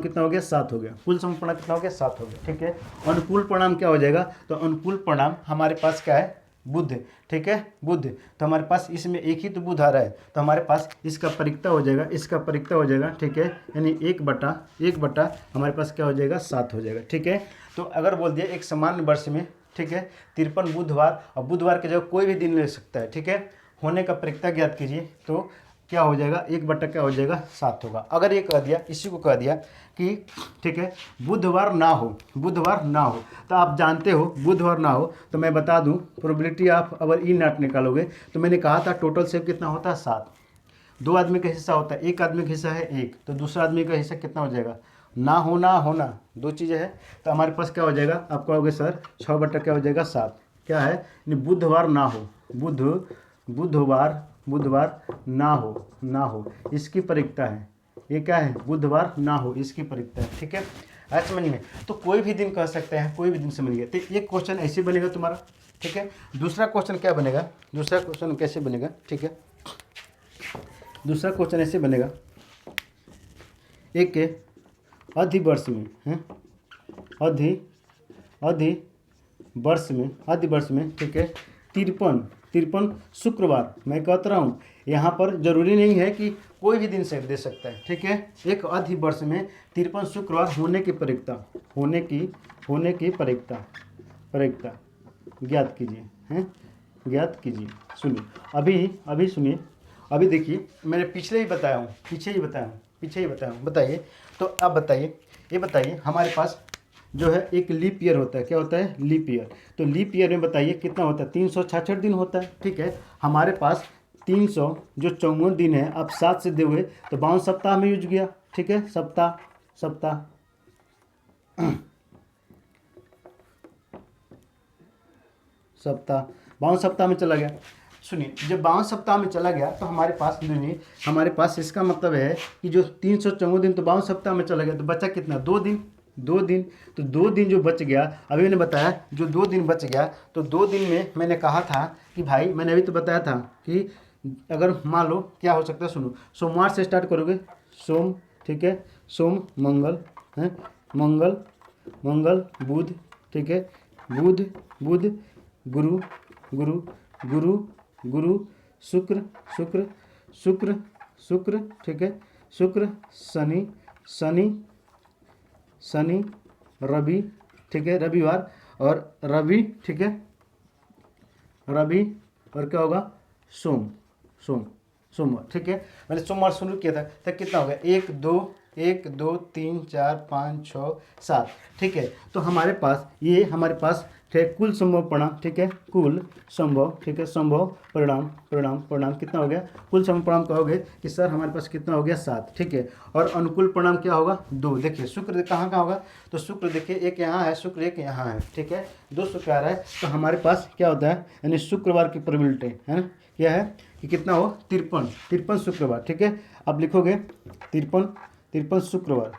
कितना हो गया, 7 हो गया। कुल संभव परिणाम कितना हो गया, 7 हो गया, ठीक है। अनुकूल परिणाम क्या हो जाएगा, तो अनुकूल परिणाम हमारे पास क्या है, बुध, ठीक है, बुध। तो हमारे पास इसमें एक ही तो बुध आ रहा है, तो हमारे पास इसका परीक्षा हो जाएगा, ठीक है। यानी एक बटा हमारे पास क्या हो जाएगा, 7 हो जाएगा, ठीक है। तो अगर बोल दिया एक सामान्य वर्ष में, ठीक है, 53 बुधवार, और बुधवार के जगह कोई भी दिन ले सकता है, ठीक है। होने का परीक्षा ज्ञात कीजिए, तो क्या हो जाएगा, एक बटा क्या हो जाएगा, 7 होगा। अगर ये कह दिया, इसी को कह दिया कि ठीक है बुधवार ना हो, तो आप जानते हो बुधवार ना हो, तो मैं बता दूं प्रोबेबिलिटी आप अगर ई नॉट निकालोगे, तो मैंने कहा था टोटल सेव कितना होता है, 7। 2 आदमी का हिस्सा होता है, एक आदमी का हिस्सा है 1, तो दूसरा आदमी का हिस्सा कितना हो जाएगा, ना होना, 2 चीज़ें हैं। तो हमारे पास क्या हो जाएगा, आप कहोगे सर 6 बटा क्या हो जाएगा, 7। क्या है, बुधवार ना हो, बुधवार ना हो, इसकी परीक्षा है। ये क्या है, बुधवार ना हो, इसकी परीक्षा है, ठीक है। आज समझ में, तो कोई भी दिन कह सकते हैं, कोई भी दिन समझ गए। तो एक क्वेश्चन ऐसे बनेगा तुम्हारा, ठीक है। दूसरा क्वेश्चन क्या बनेगा, दूसरा क्वेश्चन कैसे बनेगा, ठीक है। दूसरा क्वेश्चन ऐसे बनेगा, एक अधिवर्ष में, ठीक है, 53 शुक्रवार। मैं कहता रहा हूँ यहाँ पर जरूरी नहीं है कि कोई भी दिन से दे सकता है, ठीक है। एक अधिवर्ष में 53 शुक्रवार होने की परीक्षा ज्ञात कीजिए, सुनिए। अभी सुनिए, अभी देखिए मैंने पीछे ही बताया हूँ, बताइए। तो अब बताइए हमारे पास जो है एक लीप ईयर होता है, क्या होता है, लीप ईयर। तो लीप ईयर में बताइए कितना होता है, 366 दिन होता है, ठीक है। हमारे पास 300 जो 54 दिन है, आप 7 से दोगे तो 52 सप्ताह में यूज गया, ठीक है। सप्ताह 52 सप्ताह में चला गया। सुनिए, जब 52 सप्ताह में चला गया तो हमारे पास इसका मतलब है कि जो 354 दिन तो 52 सप्ताह में चला गया, तो बचा कितना, 2 दिन। तो 2 दिन जो बच गया, अभी मैंने बताया जो 2 दिन बच गया, तो 2 दिन में मैंने कहा था कि भाई, मैंने अभी तो बताया था कि अगर मान लो क्या हो सकता है, सुनो, सोमवार से स्टार्ट करोगे, सोम, ठीक है, सोम मंगल है, मंगल बुध, ठीक है, बुध गुरु शुक्र, ठीक है, शुक्र शनि रवि, ठीक है, रविवार, और रवि, ठीक है, और क्या होगा सोमवार। ठीक है, मैंने सोमवार शुरू किया था, तब कितना हो गया 1 2 3 4 5 6 7। ठीक है, तो हमारे पास कुल संभव परिणाम। ठीक है, कुल संभव, ठीक है, संभव परिणाम कितना हो गया, कुल संभव परिणाम कहोगे कि सर हमारे पास कितना हो गया 7। ठीक है, और अनुकूल परिणाम क्या होगा 2। देखिए शुक्र कहाँ होगा, तो शुक्र देखिए एक यहाँ है, शुक्र एक यहाँ है। ठीक है, 2 शुक्र आ रहा है, तो हमारे पास क्या होता है, यानी शुक्रवार की प्रोबेबिलिटी है ना, क्या है कि कितना हो 53 शुक्रवार। ठीक है, आप लिखोगे 53 शुक्रवार,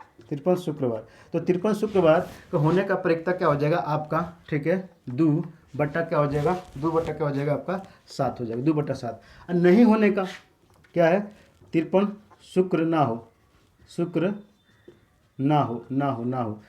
तो 53 शुक्रवार का होने का परिकता क्या हो जाएगा आपका। ठीक है, 2 बट्टा क्या हो जाएगा, 2 बट्टा क्या हो जाएगा आपका 7 हो जाएगा, 2/7। और नहीं होने का क्या है, 53 शुक्र ना हो,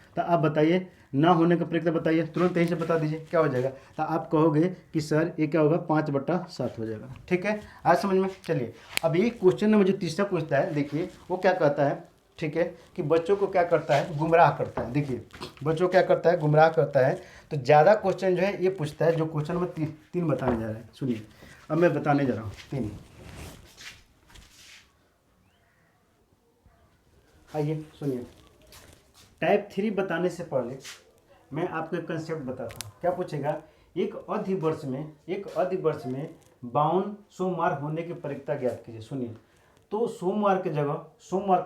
तो आप बताइए ना होने का परिकता बताइए, तुरंत यहीं से बता दीजिए क्या हो जाएगा। तो आप कहोगे कि सर ये क्या होगा 5/7 हो जाएगा। ठीक है, आज समझ में। चलिए अब ये क्वेश्चन में मुझे तीसरा पूछता है, देखिए वो क्या कहता है। ठीक है, कि बच्चों को क्या करता है, गुमराह करता है। देखिए बच्चों क्या करता है, गुमराह करता है। तो ज़्यादा क्वेश्चन जो है ये पूछता है, जो क्वेश्चन में 3 बताने जा रहा है। सुनिए, अब मैं बताने जा रहा हूँ 3। आइए सुनिए, टाइप 3 बताने से पहले मैं आपको एक कंसेप्ट बताता हूँ। क्या पूछेगा, एक अधिवर्ष में 52 सोमवार होने की परिकता ज्ञात कीजिए। सुनिए, तो सोमवार की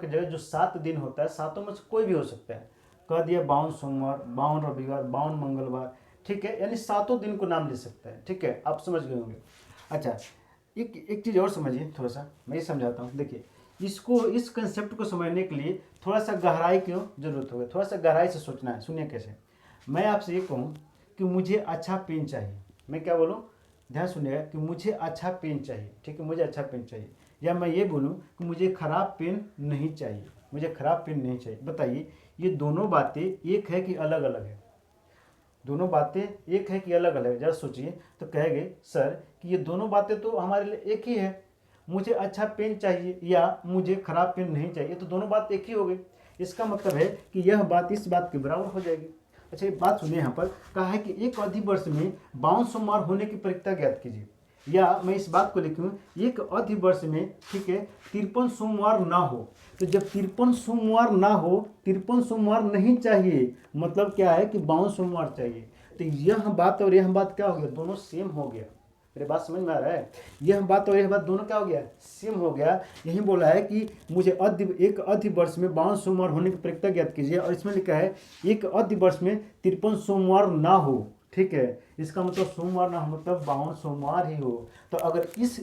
जगह जो 7 दिन होता है, 7 में से कोई भी हो सकता है। कह दिया 52 सोमवार, 52 रविवार, 52 मंगलवार। ठीक है, यानी 7 दिन को नाम ले सकता है। ठीक है, आप समझ गए होंगे। अच्छा, एक चीज़ और समझिए, थोड़ा सा मैं ये समझाता हूँ। देखिए इस कंसेप्ट को समझने के लिए थोड़ा सा गहराई की जरूरत होगी, थोड़ा सा गहराई से सोचना है। सुनिए कैसे, मैं आपसे ये कहूँ कि मुझे अच्छा पेन चाहिए, मैं क्या बोलूँ, ध्यान सुनिएगा, कि मुझे अच्छा पेन चाहिए। ठीक है, मुझे अच्छा पेन चाहिए, या मैं ये बोलूँ कि मुझे ख़राब पेन नहीं चाहिए, बताइए ये दोनों बातें एक है कि अलग अलग है? दोनों बातें एक है कि अलग अलग है? जरा सोचिए, तो कहेंगे सर कि ये दोनों बातें तो हमारे लिए एक ही है। मुझे अच्छा पेन चाहिए या मुझे ख़राब पेन नहीं चाहिए, तो दोनों बात एक ही हो गई। इसका मतलब है कि यह बात इस बात के बराबर हो जाएगी। अच्छा, एक बात सुनिए, यहाँ पर कहा है कि एक अधिवर्ष में 52 सोमवार होने की परिकता ज्ञात कीजिए। या मैं इस बात को लिखूँ, एक अधिवर्ष में, ठीक है, 53 सोमवार ना हो। तो जब 53 सोमवार ना हो, 53 सोमवार नहीं चाहिए, मतलब क्या है कि 52 सोमवार चाहिए। तो यह बात और यह बात क्या हो गया, दोनों सेम हो गया। मेरे बात समझ में आ रहा है, यह बात और यह बात दोनों क्या हो गया, सेम हो गया। यही बोला है कि मुझे एक अधिवर्ष में 52 सोमवार होने की परिकता ज्ञात कीजिए, और इसमें लिखा है एक अधिवर्ष में 53 सोमवार ना हो। ठीक है, इसका मतलब सोमवार ना हो मतलब 52 सोमवार ही हो। तो अगर इस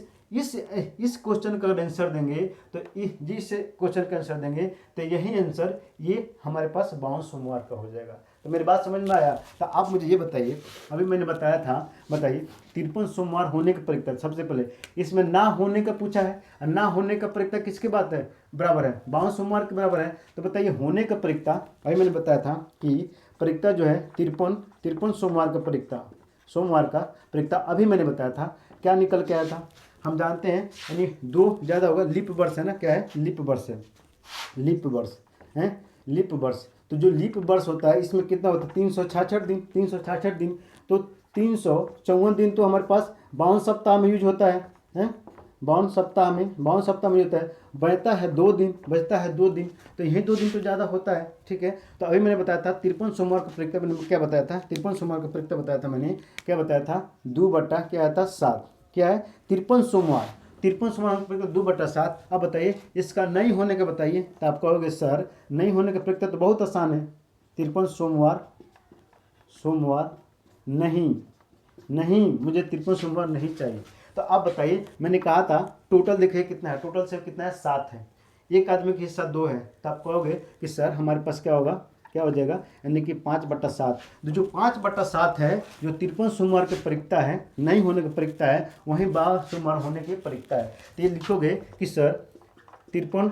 क्वेश्चन का आंसर देंगे, तो जिस क्वेश्चन का आंसर देंगे, तो यही आंसर ये हमारे पास 52 सोमवार का हो जाएगा। तो मेरी बात समझ में आया? तो आप मुझे ये बताइए, अभी मैंने बताया था, बताइए 53 सोमवार होने की परिकता, सबसे पहले इसमें ना होने का पूछा है, और ना होने का परिकता किसके बात है, बराबर है 52 सोमवार के बराबर है। तो बताइए होने का परिकता, अभी मैंने बताया था कि परिकता जो है 53 सोमवार का परिकता, अभी मैंने बताया था क्या निकल के आया था, हम जानते हैं, यानी 2 ज़्यादा होगा, लीप वर्ष है ना, क्या है, लीप वर्ष है, लीप वर्ष। तो जो लीप वर्ष होता है इसमें कितना होता है, 366 दिन। तो 354 दिन तो हमारे पास 52 सप्ताह में यूज होता है, 52 सप्ताह में होता है, बचता है 2 दिन, तो यही 2 दिन तो ज़्यादा होता है। ठीक है, तो अभी मैंने बताया था 53 सोमवार का परिकता, मैंने क्या बताया था, 53 सोमवार का परिकता बताया था मैंने, क्या बताया था, 2/7। क्या है, 53 सोमवार 2/7। अब बताइए इसका नहीं होने का बताइए, तो आप कहोगे सर नहीं होने का परिकता तो बहुत आसान है, 53 सोमवार नहीं, मुझे 53 सोमवार नहीं चाहिए। तो आप बताइए, मैंने कहा था टोटल देखिए कितना है, टोटल से कितना है, 7 है, एक आदमी का हिस्सा 2 है। तो आप कहोगे कि सर हमारे पास क्या होगा, क्या हो जाएगा, यानी कि 5/7। तो जो 5/7 है, जो 53 सोमवार की परिकता है, नहीं होने की परिकता है, वहीं 52 सोमवार होने की परिकता है। तो ये लिखोगे कि सर 53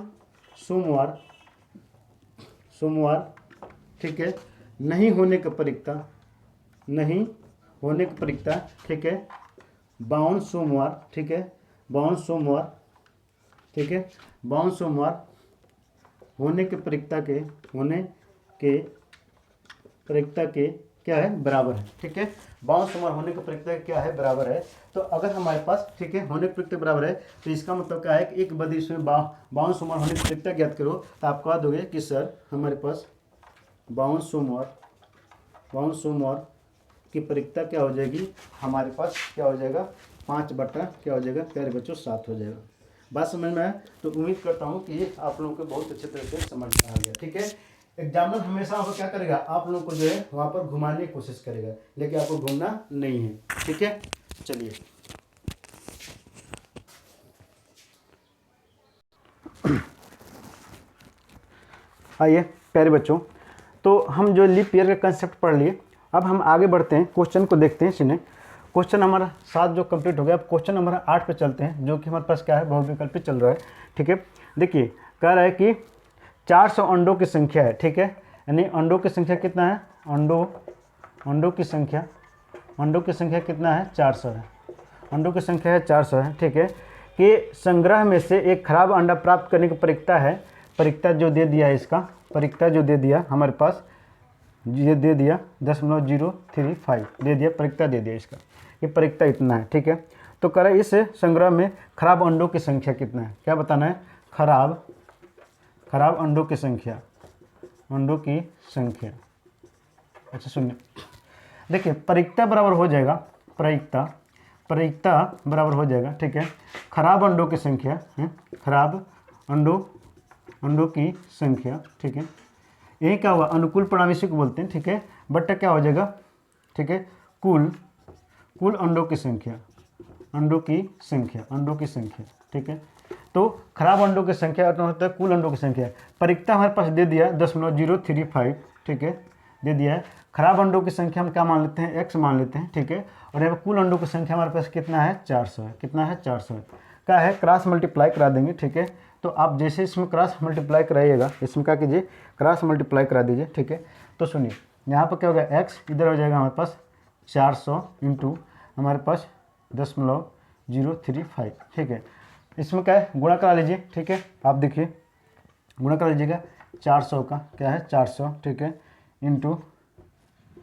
सोमवार, ठीक है, नहीं होने की परिकता, ठीक है, 52 सोमवार, ठीक है, 52 सोमवार होने के परिकता के क्या है, बराबर है। ठीक है, बाउन सोमवार होने की प्रक्रिया क्या है, बराबर है। तो अगर हमारे पास ठीक है होने की प्रक्रिया बराबर है तो इसका मतलब क्या है कि एक बद इसमें बाउन सोमवार होने की प्रक्रिया ज्ञात करो। तो आप कह दोगे कि सर हमारे पास बाउन सोमवार की प्रक्रिया क्या हो जाएगी, हमारे पास क्या हो जाएगा 5 बटा क्या हो जाएगा प्यारे बच्चों 7 हो जाएगा। बात समझ में आए तो उम्मीद करता हूँ कि ये आप लोगों को बहुत अच्छे तरह से समझ में आ गया। ठीक है, एग्जामिनर हमेशा वहाँ पर क्या करेगा, आप लोगों को जो है वहाँ पर घुमाने की कोशिश करेगा, लेकिन आपको घूमना नहीं है। ठीक है, चलिए आइए प्यारे बच्चों, तो हम जो लीप ईयर का कंसेप्ट पढ़ लिए, अब हम आगे बढ़ते हैं, क्वेश्चन को देखते हैं। सुनिए, क्वेश्चन नंबर 7 जो कंप्लीट हो गया, अब क्वेश्चन नंबर 8 पे चलते हैं, जो कि हमारे पास क्या है, बहुविकल्पी चल रहा है। ठीक है, देखिए कह रहा है कि 400 अंडों की संख्या है। ठीक है, यानी अंडों की संख्या कितना है, अंडों की संख्या कितना है, 400 है। अंडों की संख्या है 400 है। ठीक है, कि संग्रह में से एक खराब अंडा प्राप्त करने की प्रक्रिया जो दे दिया है, इसका प्रक्रिया जो दे दिया हमारे पास, ये दे दिया 0.035 दे दिया, प्रक्रिया दे दिया इसका, ये प्रक्रिया इतना है। ठीक है, तो कह रहा है इस संग्रह में खराब अंडों की संख्या कितना है, क्या बताना है, खराब अंडों की संख्या, अच्छा सुनिए, देखिए प्रक्रिया बराबर हो जाएगा, प्रक्रिया बराबर हो जाएगा। ठीक है, खराब अंडों की संख्या है, खराब अंडों की संख्या। ठीक है, यही क्या हुआ, अनुकूल परिणाम इसी को बोलते हैं। ठीक है, बट्टा क्या हो जाएगा, ठीक है, कुल अंडों की संख्या। ठीक है, तो खराब अंडों की संख्या होता है कुल अंडों की संख्या। प्रक्रिया हमारे पास दे दिया 0.035। ठीक है, दे दिया है। खराब अंडों की संख्या हम क्या मान लेते हैं, x मान लेते हैं। ठीक है, और यहाँ पर कुल अंडों की संख्या हमारे पास कितना है, 400 है। कितना है, 400 है। क्या है, क्रॉस मल्टीप्लाई करा देंगे। ठीक है, तो आप जैसे इसमें क्रॉस मल्टीप्लाई कराइएगा, इसमें क्या कीजिए, क्रॉस मल्टीप्लाई करा दीजिए। ठीक है, तो सुनिए यहाँ पर क्या होगा, x इधर हो जाएगा हमारे पास 400 इंटू हमारे पास 0.035। ठीक है, इसमें क्या है, गुणा करा लीजिए। ठीक है, आप देखिए गुणा करा लीजिएगा 400 का क्या है 400। ठीक है, इंटू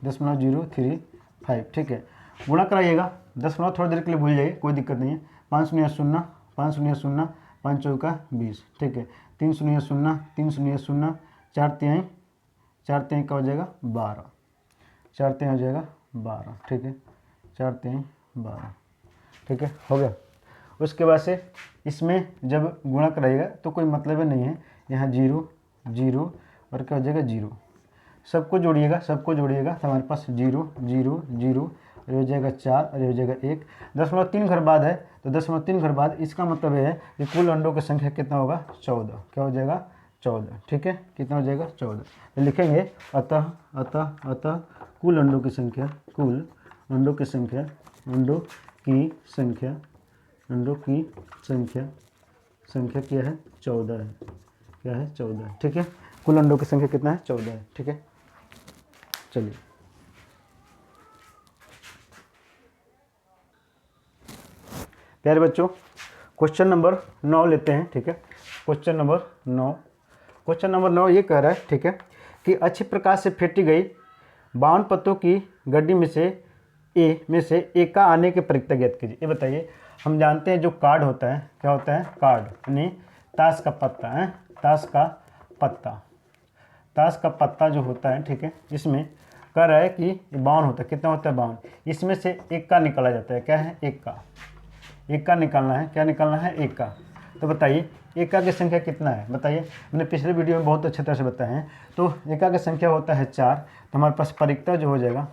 0.035। ठीक है, गुणा कराइएगा, दशमलव थोड़ी देर के लिए भूल जाइए, कोई दिक्कत नहीं है। 5 शून्य 0, 5 शून्य 0, 5 चौका 20। ठीक है, 3 शून्य 0, 3 शून्य 0, 4 तिहाई का हो जाएगा 12, 4 तिहाई हो जाएगा 12। ठीक है, 4 तिहाई 12। ठीक है, हो गया। उसके बाद से इसमें जब गुणा कराइएगा तो कोई मतलब ही नहीं है, यहाँ 0 0 और क्या हो जाएगा 0, सबको जोड़िएगा तो हमारे पास 0 0 0 और ये हो जाएगा 4 और ये हो जाएगा 1। 0.3 घर बाद है, तो 0.3 घर बाद इसका मतलब है कि कुल अंडों की संख्या कितना होगा, 14। क्या हो जाएगा, 14। ठीक है, कितना हो जाएगा, 14। तो लिखेंगे अतः कुल अंडों की संख्या क्या है, 14 है। क्या है, 14 है। ठीक है, कुल अंडों की संख्या कितना है, 14 है। ठीक है, चलिए प्यारे बच्चों, क्वेश्चन नंबर 9 लेते हैं। ठीक है, क्वेश्चन नंबर 9 ये कह रहा है, ठीक है, कि अच्छी प्रकार से फेंटी गई 52 पत्तों की गड्डी में से एक का आने की प्रक्रिया ज्ञात कीजिए। ये बताइए, हम जानते हैं जो कार्ड होता है, क्या होता है, कार्ड यानी ताश का पत्ता है, ताश का पत्ता जो होता है। ठीक है, इसमें कह रहा है कि 52 होता है, कितना होता है, 52। इसमें से एक का निकाला जाता है, क्या है, एक का निकालना है, क्या निकालना है, एक का। तो बताइए एका की संख्या कितना है, बताइए, मैंने पिछले वीडियो में बहुत अच्छे तरह से बताया है। तो एका की संख्या होता है 4, तो हमारे पास प्रक्रिया जो हो जाएगा,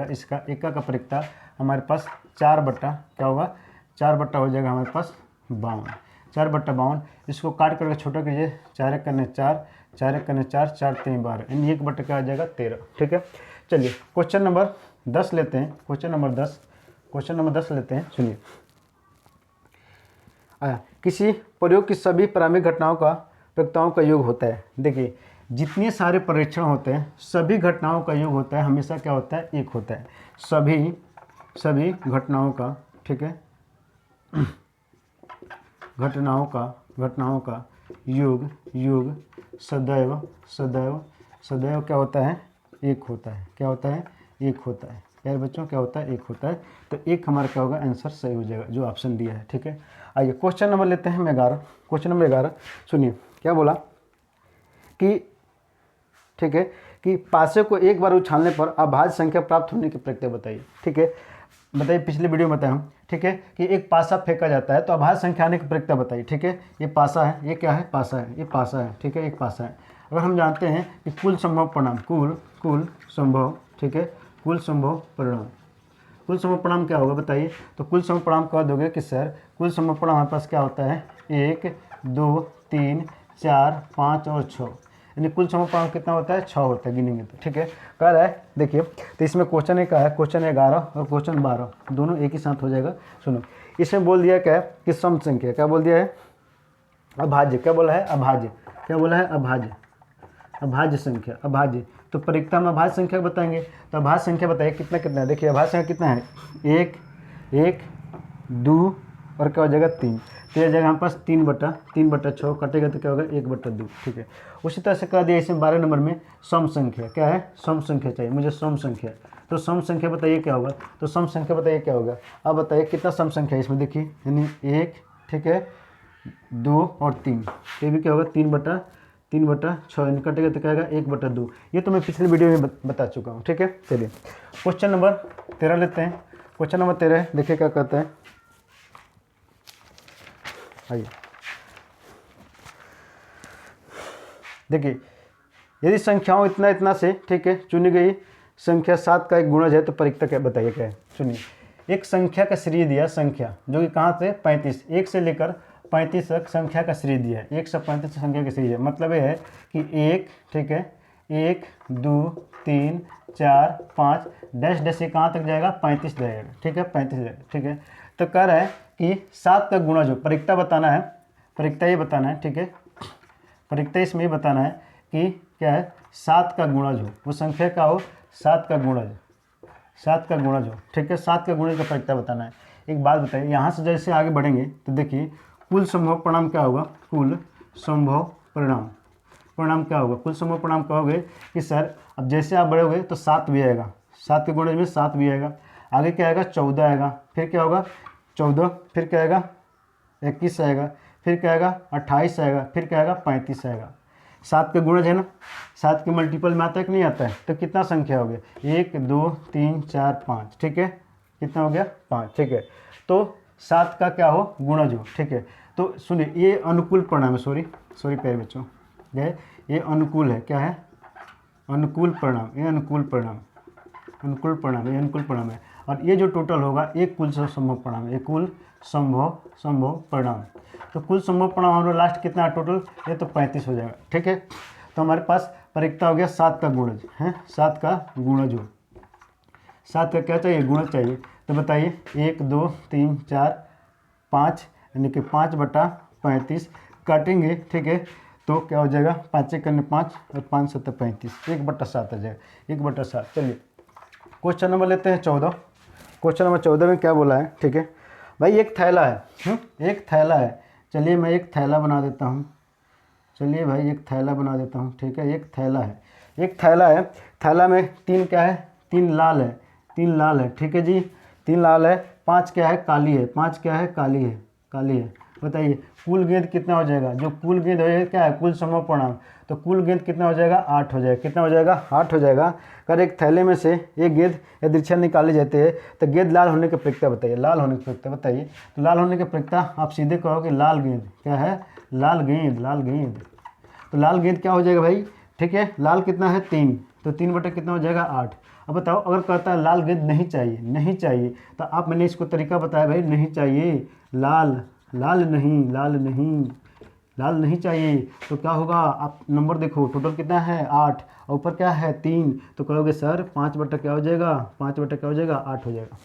इसका एका का प्रक्रिया हमारे पास 4 बट्टा क्या होगा, 4 बट्टा हो जाएगा हमारे पास 52, 4 बट्टा 52। इसको काट करके छोटा कीजिए, 4 एक करने 4, 4 एक करने 4, 4 3 12, यानी 1 बट्टा क्या आ जाएगा, 13। ठीक है, चलिए क्वेश्चन नंबर 10 लेते हैं। क्वेश्चन नंबर 10 लेते हैं। सुनिए, किसी प्रयोग की सभी प्रारंभिक प्रक्रियाओं का योग होता है। देखिए जितने सारे परीक्षण होते हैं सभी घटनाओं का योग होता है, हमेशा क्या होता है, एक होता है। सभी घटनाओं का, ठीक है, घटनाओं का योग सदैव क्या होता है, एक होता है। क्या होता है, 1 होता है। यार बच्चों क्या होता है? 1 होता है। तो 1 हमारा क्या होगा? आंसर सही हो जाएगा जो ऑप्शन दिया है। ठीक है, आइए क्वेश्चन नंबर लेते हैं हम 11। क्वेश्चन नंबर 11 सुनिए क्या बोला कि ठीक है कि पासे को एक बार उछालने पर अभाज्य संख्या प्राप्त होने की प्रक्रिया बताइए। ठीक है, बताइए, पिछले वीडियो में बताया हूँ। ठीक है कि एक पासा फेंका जाता है तो अभाज्य संख्या आने की प्रक्रिया बताइए। ठीक है, ये पासा है, ये क्या है? पासा है, ये पासा है। ठीक है, एक पासा है। अगर हम जानते हैं कि कुल संभव परिणाम, कुल संभव, ठीक है, कुल संभव परिणाम, कुल संभव परिणाम क्या होगा बताइए। तो कुल संभव परिणाम कह दोगे कि सर कुल संभव परिणाम हमारे पास क्या होता है? 1 2 3 4 5 और 6, यानी कुल संभव परिणाम कितना होता है? 6 होता है गिनेंगे तो। ठीक है, कह रहा है देखिए, तो इसमें क्वेश्चन एक है, क्वेश्चन 11 और क्वेश्चन 12 दोनों एक ही साथ हो जाएगा। सुनो, इसमें बोल दिया क्या है कि सम संख्या, क्या बोल दिया है? अभाज्य, क्या बोला है? अभाज्य, क्या बोला है? अभाज्य, अभाज्य संख्या, अभाज्य। तो परीक्षा में अभाज्य संख्या बताएंगे, तो अभाज्य संख्या बताइए कितना कितना है। देखिए अभाज्य संख्या कितना है? 1 1 2 और क्या हो जाएगा? 3। तो यह जगह हमारे पास 3/6 कटेगा तो क्या होगा? 1/2। ठीक है, उसी तरह से कह दिया इसमें 12 नंबर में सम संख्या, क्या है? सम संख्या चाहिए मुझे, सम संख्या। तो सम संख्या बताइए क्या होगा? तो सम संख्या बताइए क्या होगा? अब बताइए कितना सम संख्या है इसमें, देखिए यानी 1, ठीक है, 2 और 3, तो ये भी क्या होगा? 3/6, यानी कटेगा तो क्या आएगा? 1/2। ये तो मैं पिछले वीडियो में बता चुका हूँ। ठीक है, चलिए क्वेश्चन नंबर 13 लेते हैं। क्वेश्चन नंबर 13 देखिए क्या कहता है, आइए देखिए, यदि संख्याओं इतना इतना से, ठीक है, चुनी गई संख्या 7 का एक गुणज है तो परीक्षा क्या बताइए क्या है। सुनिए, एक संख्या का श्रेणी दिया, संख्या जो कि कहाँ से? 35, 1 से लेकर 35 तक संख्या का श्रेणी दिया है। 1 से 35 संख्या की श्रेणी है, मतलब ये है कि 1, ठीक है, 1 2 3 4 5 डैश डैश, ये कहाँ तक जाएगा? 35 जाएगा। ठीक है, 35 जाएगा। ठीक है, तो कह रहा है कि 7 का गुणज हो, परीक्षा बताना है, परीक्षा ये बताना है। ठीक है, परीक्षा इसमें ये बताना है कि क्या है? 7 का गुणज हो, वो संख्या का हो 7 का गुणज, 7 का गुणज हो। ठीक है, 7 का गुणज का परीक्षा बताना है। एक बात बताइए, यहाँ से जैसे आगे बढ़ेंगे तो देखिए कुल संभव परिणाम क्या होगा? कुल संभव परिणाम, परिणाम क्या होगा? कुल संभव परिणाम कहोगे कि सर अब जैसे आप बढ़ोगे तो 7 भी आएगा, 7 के गुणज में 7 भी आएगा, आगे क्या आएगा? 14 आएगा, फिर क्या होगा? 14, फिर क्या आएगा? 21 आएगा, फिर क्या आएगा? 28 आएगा, फिर क्या आएगा? 35 आएगा। 7 के गुणज है ना, 7 के मल्टीपल में आता है कि नहीं आता है? तो कितना संख्या हो गया? 1 2 3 4 5, ठीक है, कितना हो गया? 5। ठीक है, तो 7 का क्या हो? गुणज हो। ठीक है, तो सुनिए ये अनुकूल परिणाम है, सॉरी प्यारे बच्चों, ये अनुकूल है, क्या है? अनुकूल परिणाम, ये अनुकूल परिणाम, अनुकूल परिणाम, ये अनुकूल परिणाम है। और ये जो टोटल होगा एक कुल संभव परिणाम है, एक कुल संभव परिणाम। तो कुल संभव परिणाम हमारा लास्ट कितना है टोटल? ये तो 35 हो जाएगा। ठीक है, तो हमारे पास परीक्षा हो गया 7 का गुणज है, 7 का गुणज हो, 7 का क्या चाहिए? गुणज चाहिए। तो बताइए 1 2 3 4 5, यानी कि 5/35 काटेंगे। ठीक है, तो क्या हो जाएगा? 5 करने 5 और 5 7 35, 1/7 आ जाएगा, 1/7। चलिए क्वेश्चन नंबर लेते हैं 14। क्वेश्चन नंबर 14 में क्या बोला है? ठीक है भाई, एक थैला है, एक थैला है। चलिए मैं एक थैला बना देता हूँ, चलिए भाई एक थैला बना देता हूँ। ठीक है, एक थैला है, एक थैला है, थैला में 3 क्या है? 3 लाल है, 3 लाल है। ठीक है जी, 3 लाल है, 5 क्या है? काली है, 5 क्या है? काली है, काली है। बताइए कुल गेंद कितना हो जाएगा? जो कुल गेंद हो जाएगा क्या है? कुल संभव परिणाम। तो कुल गेंद कितना हो जाएगा? 8 हो जाएगा। कितना हो जाएगा? 8 हो जाएगा। अगर एक थैले में से एक गेंद यादृच्छा निकाले जाते हैं तो गेंद लाल होने की प्रक्रिया बताइए, लाल होने की प्रक्रिया बताइए। तो लाल होने की प्रक्रिया आप सीधे कहोगे लाल गेंद, क्या है? लाल गेंद, लाल गेंद। तो लाल गेंद क्या हो जाएगा भाई? ठीक है, लाल कितना है? 3, तो 3 कितना हो जाएगा? 8। अब बताओ अगर कहता है लाल गेंद नहीं चाहिए, नहीं चाहिए, तो आप मैंने इसको तरीका बताया भाई, नहीं चाहिए, लाल, लाल नहीं, लाल नहीं, लाल नहीं चाहिए, तो क्या होगा? आप नंबर देखो, टोटल कितना है? 8, और ऊपर क्या है? 3, तो कहोगे सर 5 क्या हो जाएगा? 5 क्या हो जाएगा? 8 हो जाएगा।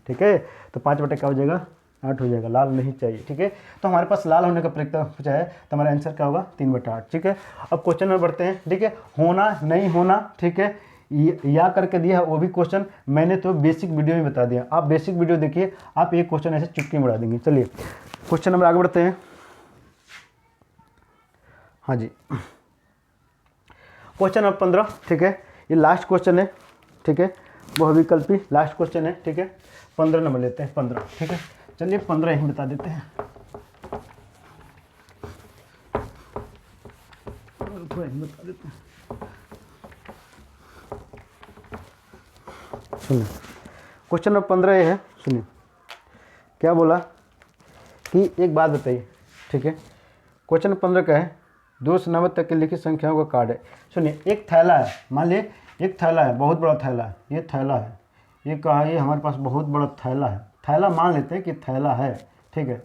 ठीक है, तो 5 क्या हो जाएगा? 8 हो जाएगा, लाल नहीं चाहिए। ठीक है, तो हमारे पास लाल होने का प्रक्रिया पूछा है, तो हमारा आंसर क्या होगा? 3/8। ठीक है, अब क्वेश्चन में बढ़ते हैं। ठीक है, होना नहीं होना, ठीक है, या करके दिया है, वो भी क्वेश्चन मैंने तो बेसिक वीडियो में बता दिया, आप बेसिक वीडियो देखिए, आप एक क्वेश्चन ऐसे चुटकी में उड़ा देंगे। चलिए क्वेश्चन नंबर आगे बढ़ते हैं। हाँ जी, क्वेश्चन नंबर 15। ठीक है, ये लास्ट क्वेश्चन है। ठीक है, बहुविकल्पी लास्ट क्वेश्चन है, ठीक है। 15 नंबर लेते हैं, 15, ठीक है। चलिए 15 ही बता देते हैं। बता देते हैं, सुनिए क्वेश्चन नंबर 15 ये है। सुनिए क्या बोला कि एक बात बताइए, ठीक है। क्वेश्चन 15 का है 2 से 9 तक की लिखित संख्याओं का कार्ड है। सुनिए एक थैला है, मान लीजिए एक थैला है, बहुत बड़ा थैला है, ये थैला है, ये कहा ये हमारे पास बहुत बड़ा थैला है। थैला मान लेते हैं कि थैला है, ठीक है।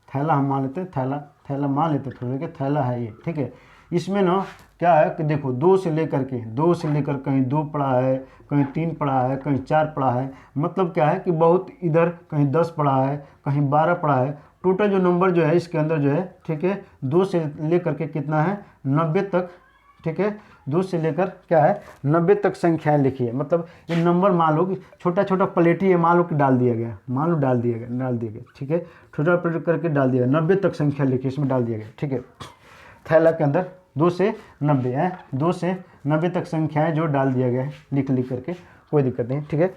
थैला हम मान लेते हैं, थैला मान लेते हैं थोड़ा कि थैला है ये, ठीक है। इसमें ना क्या है कि देखो 2 से लेकर कहीं 2 पड़ा है, कहीं 3 पड़ा है, कहीं 4 पड़ा है। मतलब क्या है कि बहुत इधर कहीं 10 पड़ा है, कहीं 12 पड़ा है। टोटल जो नंबर जो है इसके अंदर जो है, ठीक है, 2 से लेकर के कितना है 90 तक, ठीक है। 2 से लेकर क्या है 90 तक संख्याएं लिखी है। मतलब ये नंबर मान लो कि छोटा छोटा प्लेटी है, मान लो कि डाल दिया गया, मान लो डाल दिया गया, ठीक है। छोटा प्लेट करके डाल दिया, 90 तक संख्या लिखी इसमें डाल दिया गया, ठीक है। थैला के अंदर 2 से 90 है, 2 से 90 तक संख्याएं जो डाल दिया गया है लिख करके, कोई दिक्कत नहीं, ठीक है।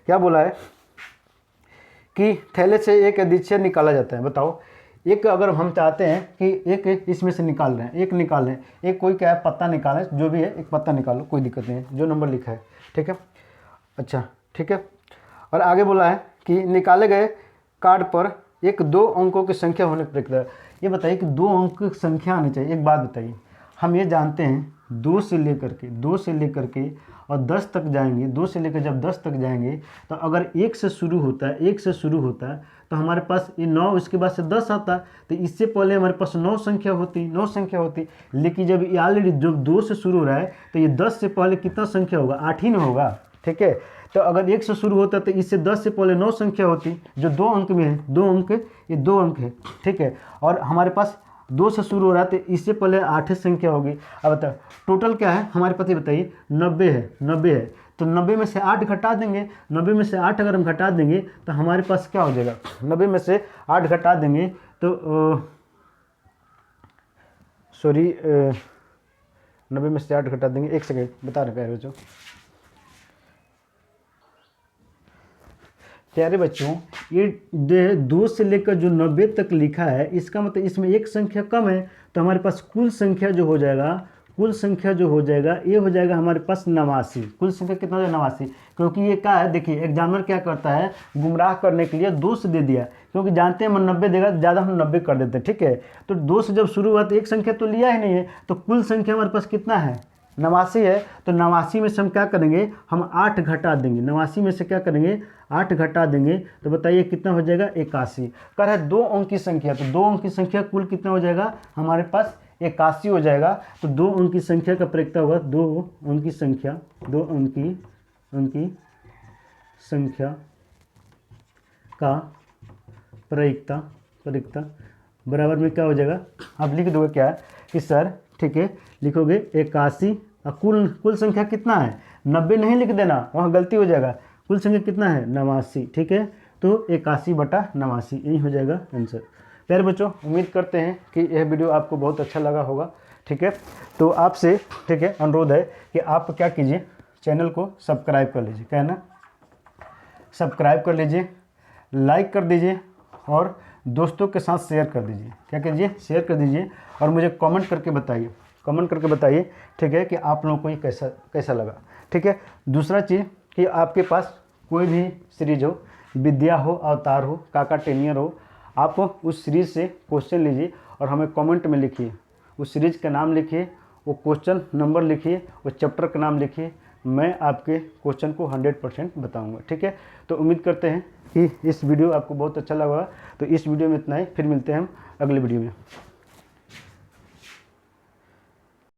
क्या बोला है कि थैले से एक अदिच्छेद निकाला जाता है। बताओ एक अगर हम चाहते हैं कि एक इसमें से निकाल रहे हैं, एक निकाल रहे हैं, एक कोई क्या है पत्ता निकालें, जो भी है एक पत्ता निकालो, कोई दिक्कत नहीं है, जो नंबर लिखा है, ठीक है। अच्छा ठीक है। और आगे बोला है कि निकाले गए कार्ड पर एक 2 अंकों की संख्या होने पर, ये बताइए कि 2 अंक की संख्या आनी चाहिए। एक बात बताइए, हम ये जानते हैं 2 से लेकर के और 10 तक जाएंगे, 2 से लेकर जब 10 तक जाएंगे तो अगर 1 से शुरू होता है, तो हमारे पास ये 9, उसके बाद से 10 आता, तो इससे पहले हमारे पास 9 संख्या होती। लेकिन जब ये ऑलरेडी जब 2 से शुरू हो रहा है तो ये 10 से पहले कितना संख्या होगा, 8 ही ना होगा, ठीक है। तो अगर 1 से शुरू होता तो इससे 10 से पहले 9 संख्या होती, जो 2 अंक में है, 2 अंक, ये 2 अंक है, ठीक है। और हमारे पास 2 से शुरू हो रहा है तो इससे पहले 8 संख्या होगी। अब बताओ टोटल क्या है हमारे पास, बताइए 90 है, तो 90 में से 8 घटा देंगे, 90 में से 8 अगर हम घटा देंगे तो हमारे पास क्या हो जाएगा, 90 में से 8 घटा देंगे तो 90 में से 8 घटा देंगे, एक सेकेंड बता रहे प्यारे बच्चों, ये 2 से लेकर जो 90 तक लिखा है, इसका मतलब इसमें एक संख्या कम है, तो हमारे पास कुल संख्या जो हो जाएगा ये हो जाएगा हमारे पास 89। कुल संख्या कितना हो जाएगा 89, क्योंकि ये क्या है, देखिए एग्जामिनर क्या करता है, गुमराह करने के लिए 2 से दे दिया, क्योंकि जानते हैं हम 90 देगा ज़्यादा, हम 90 कर देते हैं, ठीक है। तो 2 से जब शुरू हुआ तो एक संख्या तो लिया ही नहीं है, तो कुल संख्या हमारे पास कितना है 89 है। तो 89 में से हम क्या करेंगे, हम 8 घटा देंगे, 89 में से क्या करेंगे 8 घटा देंगे, तो बताइए कितना हो जाएगा 81। कह रहा है 2 अंक की संख्या, तो 2 अंक की संख्या कुल कितना हो जाएगा हमारे पास 81 हो जाएगा। तो 2 अंक की संख्या का प्रयोक्ता होगा 2 अंक की संख्या, 2 अंक की संख्या का प्रयोक्ता बराबर में क्या हो जाएगा, आप लिख दोगे क्या कि सर, ठीक है, लिखोगे 81, कुल संख्या कितना है 90 नहीं लिख देना, वहाँ गलती हो जाएगा, कुल संख्या कितना है 89, ठीक है। तो 81/89 यही हो जाएगा आंसर। प्यारे बच्चों, उम्मीद करते हैं कि यह वीडियो आपको बहुत अच्छा लगा होगा, ठीक है। तो आपसे, ठीक है, अनुरोध है कि आप क्या कीजिए, चैनल को सब्सक्राइब कर लीजिए, क्या है ना, सब्सक्राइब कर लीजिए, लाइक कर दीजिए और दोस्तों के साथ शेयर कर दीजिए। क्या कीजिए, शेयर कर दीजिए और मुझे कमेंट करके बताइए, ठीक है, कि आप लोगों को ये कैसा लगा, ठीक है। दूसरा चीज़ कि आपके पास कोई भी सीरीज हो, विद्या हो, अवतार हो, काका टेनियर हो, आप उस सीरीज़ से क्वेश्चन लीजिए और हमें कमेंट में लिखिए, उस सीरीज़ का नाम लिखिए, वो क्वेश्चन नंबर लिखिए, वो चैप्टर का नाम लिखिए, मैं आपके क्वेश्चन को 100% बताऊंगा, ठीक है। तो उम्मीद करते हैं कि इस वीडियो आपको बहुत अच्छा लगा, तो इस वीडियो में इतना ही, फिर मिलते हैं हम अगले वीडियो में।